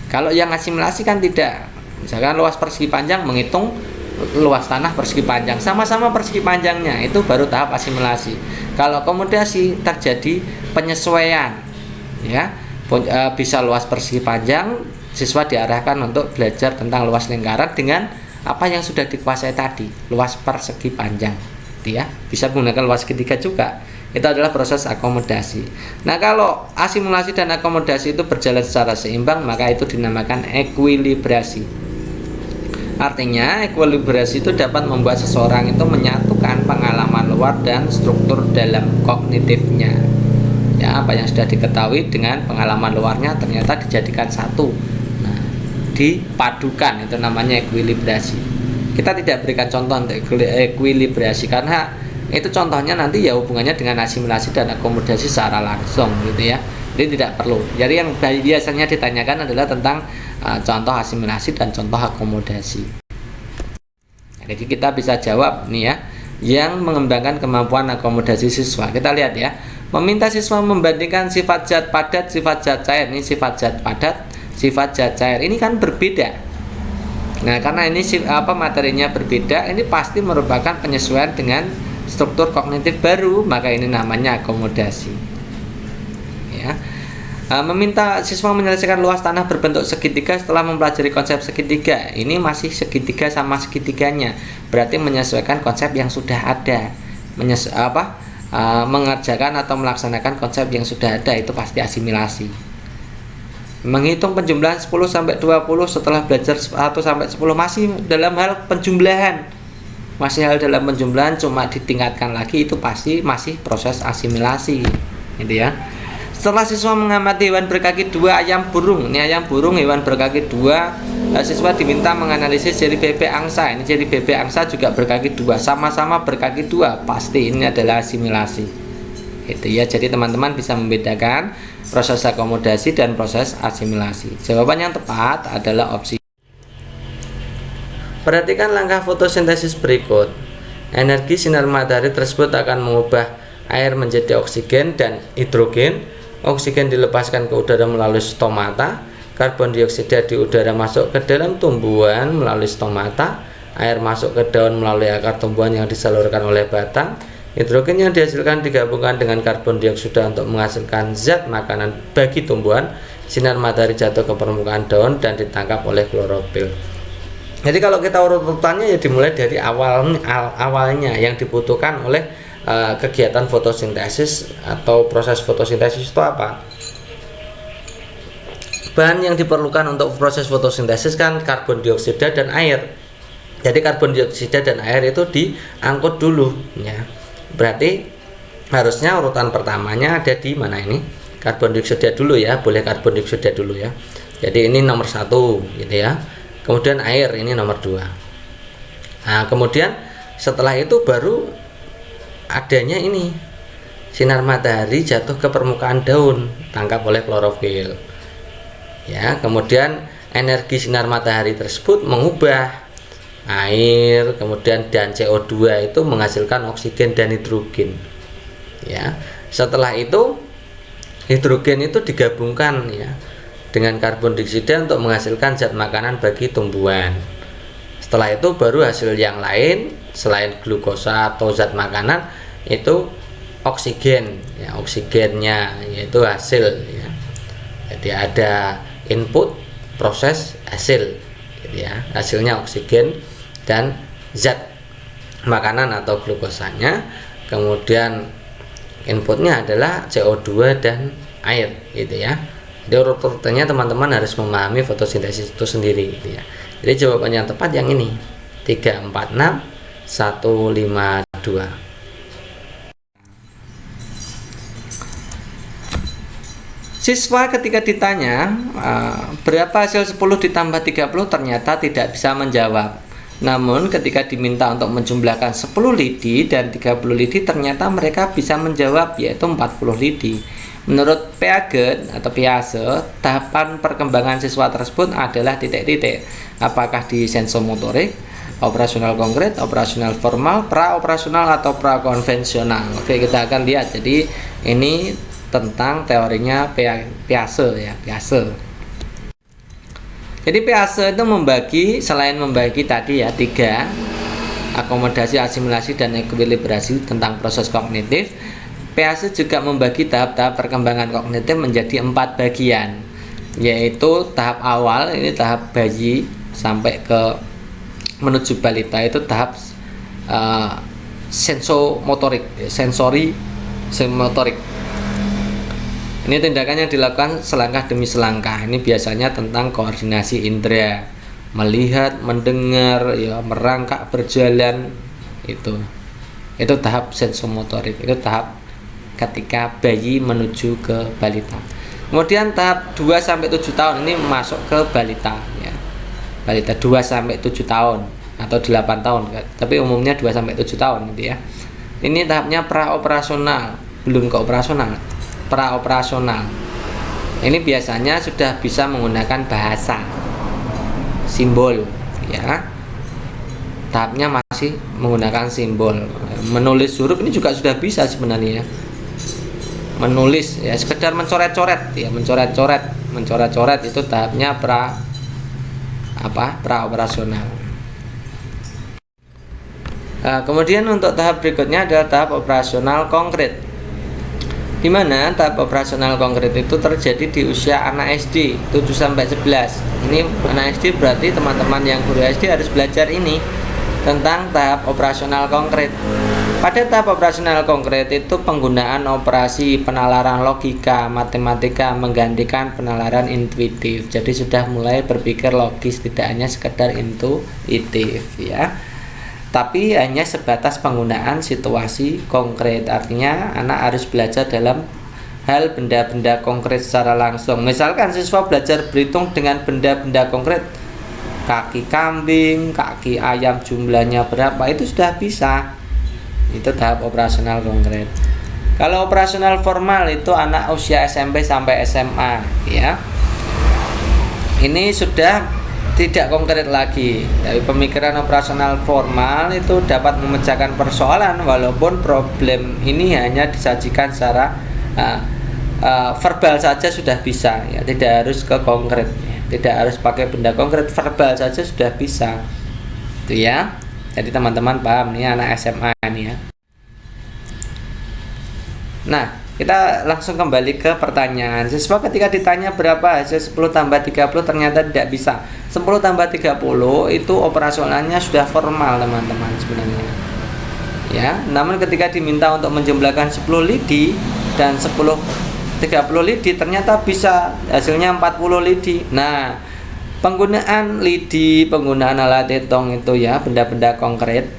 Speaker 2: Kalau yang asimilasi kan tidak. Misalkan luas persegi panjang menghitung luas tanah persegi panjang, sama-sama persegi panjangnya, itu baru tahap asimilasi. Kalau akomodasi terjadi penyesuaian ya. Bisa luas persegi panjang, siswa diarahkan untuk belajar tentang luas lingkaran dengan apa yang sudah dikuasai tadi, luas persegi panjang gitu ya. Bisa menggunakan luas segitiga juga. Itu adalah proses akomodasi. Nah, kalau asimilasi dan akomodasi itu berjalan secara seimbang, maka itu dinamakan ekuilibrasi. Artinya ekuilibrasi itu dapat membuat seseorang itu menyatukan pengalaman luar dan struktur dalam kognitifnya ya, apa yang sudah diketahui dengan pengalaman luarnya ternyata dijadikan satu. Nah, dipadukan, itu namanya ekuilibrasi
Speaker 1: kita tidak berikan contoh untuk ekuilibrasi karena itu contohnya nanti ya hubungannya dengan asimilasi dan akomodasi secara langsung gitu ya. Jadi tidak perlu. Jadi yang biasanya ditanyakan adalah tentang contoh asimilasi dan contoh akomodasi. Jadi kita bisa jawab nih ya, yang mengembangkan kemampuan akomodasi siswa. Kita lihat ya, meminta siswa membandingkan sifat zat padat, sifat zat cair. Ini sifat zat padat, sifat zat cair. Ini kan berbeda. Nah, karena ini materinya berbeda, ini pasti merupakan penyesuaian dengan struktur kognitif baru, maka ini namanya akomodasi. Ya. Meminta siswa menyelesaikan luas tanah berbentuk segitiga setelah mempelajari konsep segitiga. Ini masih segitiga sama segitiganya, berarti menyesuaikan konsep yang sudah ada. Mengerjakan atau melaksanakan konsep yang sudah ada, itu pasti asimilasi. Menghitung penjumlahan 10 sampai 20 setelah belajar 1 sampai 10 masih dalam hal penjumlahan. Cuma ditingkatkan lagi, itu pasti masih proses asimilasi. Gitu ya. Setelah siswa mengamati hewan berkaki 2 ayam burung. Ini ayam burung, hewan berkaki 2. Siswa diminta menganalisis ciri bebek angsa. Ini ciri bebek angsa juga berkaki 2, sama-sama berkaki 2. Pasti ini adalah asimilasi. Itu ya. Jadi teman-teman bisa membedakan proses akomodasi dan proses asimilasi. Jawaban yang tepat adalah opsi. Perhatikan langkah fotosintesis berikut. Energi sinar matahari tersebut akan mengubah air menjadi oksigen dan hidrogen. Oksigen dilepaskan ke udara melalui stomata. Karbon dioksida di udara masuk ke dalam tumbuhan melalui stomata. Air masuk ke daun melalui akar tumbuhan yang disalurkan oleh batang. Hidrogen yang dihasilkan digabungkan dengan karbon dioksida untuk menghasilkan zat makanan bagi tumbuhan. Sinar matahari jatuh ke permukaan daun dan ditangkap oleh klorofil. Jadi kalau kita urut-urutannya ya dimulai dari awalnya yang dibutuhkan oleh kegiatan fotosintesis atau proses fotosintesis itu apa? Bahan yang diperlukan untuk proses fotosintesis kan karbon dioksida dan air. Jadi karbon dioksida dan air itu diangkut dulu ya. Berarti harusnya urutan pertamanya ada di mana ini? Karbon dioksida dulu ya, boleh karbon dioksida dulu ya. Jadi ini nomor 1 gitu ya. Kemudian air ini nomor 2. Nah, kemudian setelah itu baru adanya ini sinar matahari jatuh ke permukaan daun, tangkap oleh klorofil. Ya, kemudian energi sinar matahari tersebut mengubah air, kemudian dan CO2 itu menghasilkan oksigen dan hidrogen. Ya, setelah itu hidrogen itu digabungkan ya dengan karbon dioksida untuk menghasilkan zat makanan bagi tumbuhan. Setelah itu baru hasil yang lain selain glukosa atau zat makanan itu oksigen ya, oksigennya yaitu hasil ya. Jadi ada input, proses, hasil gitu ya. Hasilnya oksigen dan zat makanan atau glukosanya. Kemudian inputnya adalah CO2 dan air gitu ya. Jadi urut-urutannya teman-teman harus memahami fotosintesis itu sendiri gitu ya. Jadi jawaban yang tepat yang ini 3, 4, 6, 1, 5, 2. Siswa ketika ditanya berapa hasil 10 ditambah 30 ternyata tidak bisa menjawab. Namun ketika diminta untuk menjumlahkan 10 lidi dan 30 lidi ternyata mereka bisa menjawab, yaitu 40 lidi. Menurut Piaget atau Piaget, tahapan perkembangan siswa tersebut adalah titik-titik. Apakah di sensomotorik, operasional konkret, operasional formal, pra-operasional atau pra-konvensional. Oke, kita akan lihat. Jadi ini tentang teorinya Piaget ya, Piaget. Jadi Piaget itu membagi, selain membagi tadi ya 3, akomodasi, asimilasi, dan ekuilibrasi tentang proses kognitif, Piaget juga membagi tahap-tahap perkembangan kognitif menjadi 4 bagian, yaitu tahap awal, ini tahap bayi sampai ke menuju balita, itu tahap sensori motorik. Ini tindakan yang dilakukan selangkah demi selangkah. Ini biasanya tentang koordinasi indera, melihat, mendengar, ya, merangkak, berjalan, itu tahap sensomotorik. Itu tahap ketika bayi menuju ke balita. Kemudian tahap 2 sampai 7 tahun ini masuk ke balita ya. Balita 2 sampai 7 tahun. atau 8 tahun, tapi umumnya 2 sampai 7 tahun gitu ya. Ini tahapnya praoperasional, belum ke operasional. Praoperasional. Ini biasanya sudah bisa menggunakan bahasa simbol ya. Tahapnya masih menggunakan simbol. Menulis huruf ini juga sudah bisa sebenarnya. Menulis ya, sekedar mencoret-coret ya, mencoret-coret itu tahapnya praoperasional. Nah, kemudian untuk tahap berikutnya adalah tahap operasional konkret, di mana tahap operasional konkret itu terjadi di usia anak SD 7-11. Ini anak SD berarti teman-teman yang guru SD harus belajar ini tentang tahap operasional konkret. Pada tahap operasional konkret itu penggunaan operasi penalaran logika, matematika menggantikan penalaran intuitif. Jadi sudah mulai berpikir logis, tidak hanya sekedar intuitif ya. Tapi hanya sebatas penggunaan situasi konkret. Artinya anak harus belajar dalam hal benda-benda konkret secara langsung. Misalkan siswa belajar berhitung dengan benda-benda konkret, kaki kambing, kaki ayam jumlahnya berapa, itu sudah bisa. Itu tahap operasional konkret. Kalau operasional formal itu anak usia SMP sampai SMA ya. Ini sudah tidak konkret lagi. Dari pemikiran operasional formal itu dapat memecahkan persoalan walaupun problem ini hanya disajikan secara verbal saja sudah bisa ya, tidak harus ke konkret ya. Tidak harus pakai benda konkret, verbal saja sudah bisa. Itu ya. Jadi teman-teman paham nih anak SMA nih ya. Nah, kita langsung kembali ke pertanyaan. Siswa ketika ditanya berapa hasil 10 tambah 30 ternyata tidak bisa. 10 tambah 30 itu operasionalnya sudah formal teman-teman sebenarnya. Ya, namun ketika diminta untuk menjumlahkan 10 lidi dan 30 lidi ternyata bisa, hasilnya 40 lidi. Nah, penggunaan lidi, penggunaan alat hitung itu ya, benda-benda konkret.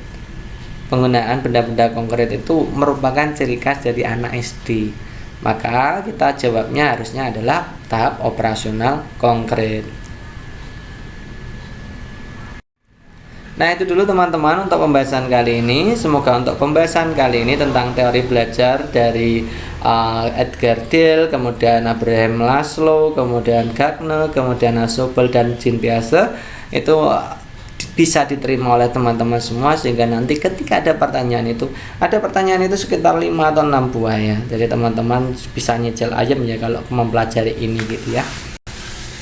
Speaker 1: Penggunaan benda-benda konkret itu merupakan ciri khas dari anak SD. Maka kita jawabnya harusnya adalah tahap operasional konkret. Nah, itu dulu teman-teman untuk pembahasan kali ini. Semoga untuk pembahasan kali ini tentang teori belajar dari Edgar Dale, kemudian Abraham Maslow, kemudian Gardner, kemudian Sobel dan Jean Piaget itu bisa diterima oleh teman-teman semua, sehingga nanti ketika ada pertanyaan itu sekitar 5 atau 6 buah ya. Jadi teman-teman bisa nyicil ayam ya kalau mempelajari ini gitu ya.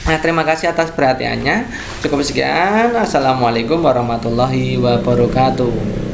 Speaker 1: Nah, terima kasih atas perhatiannya. Cukup sekian. Assalamualaikum warahmatullahi wabarakatuh.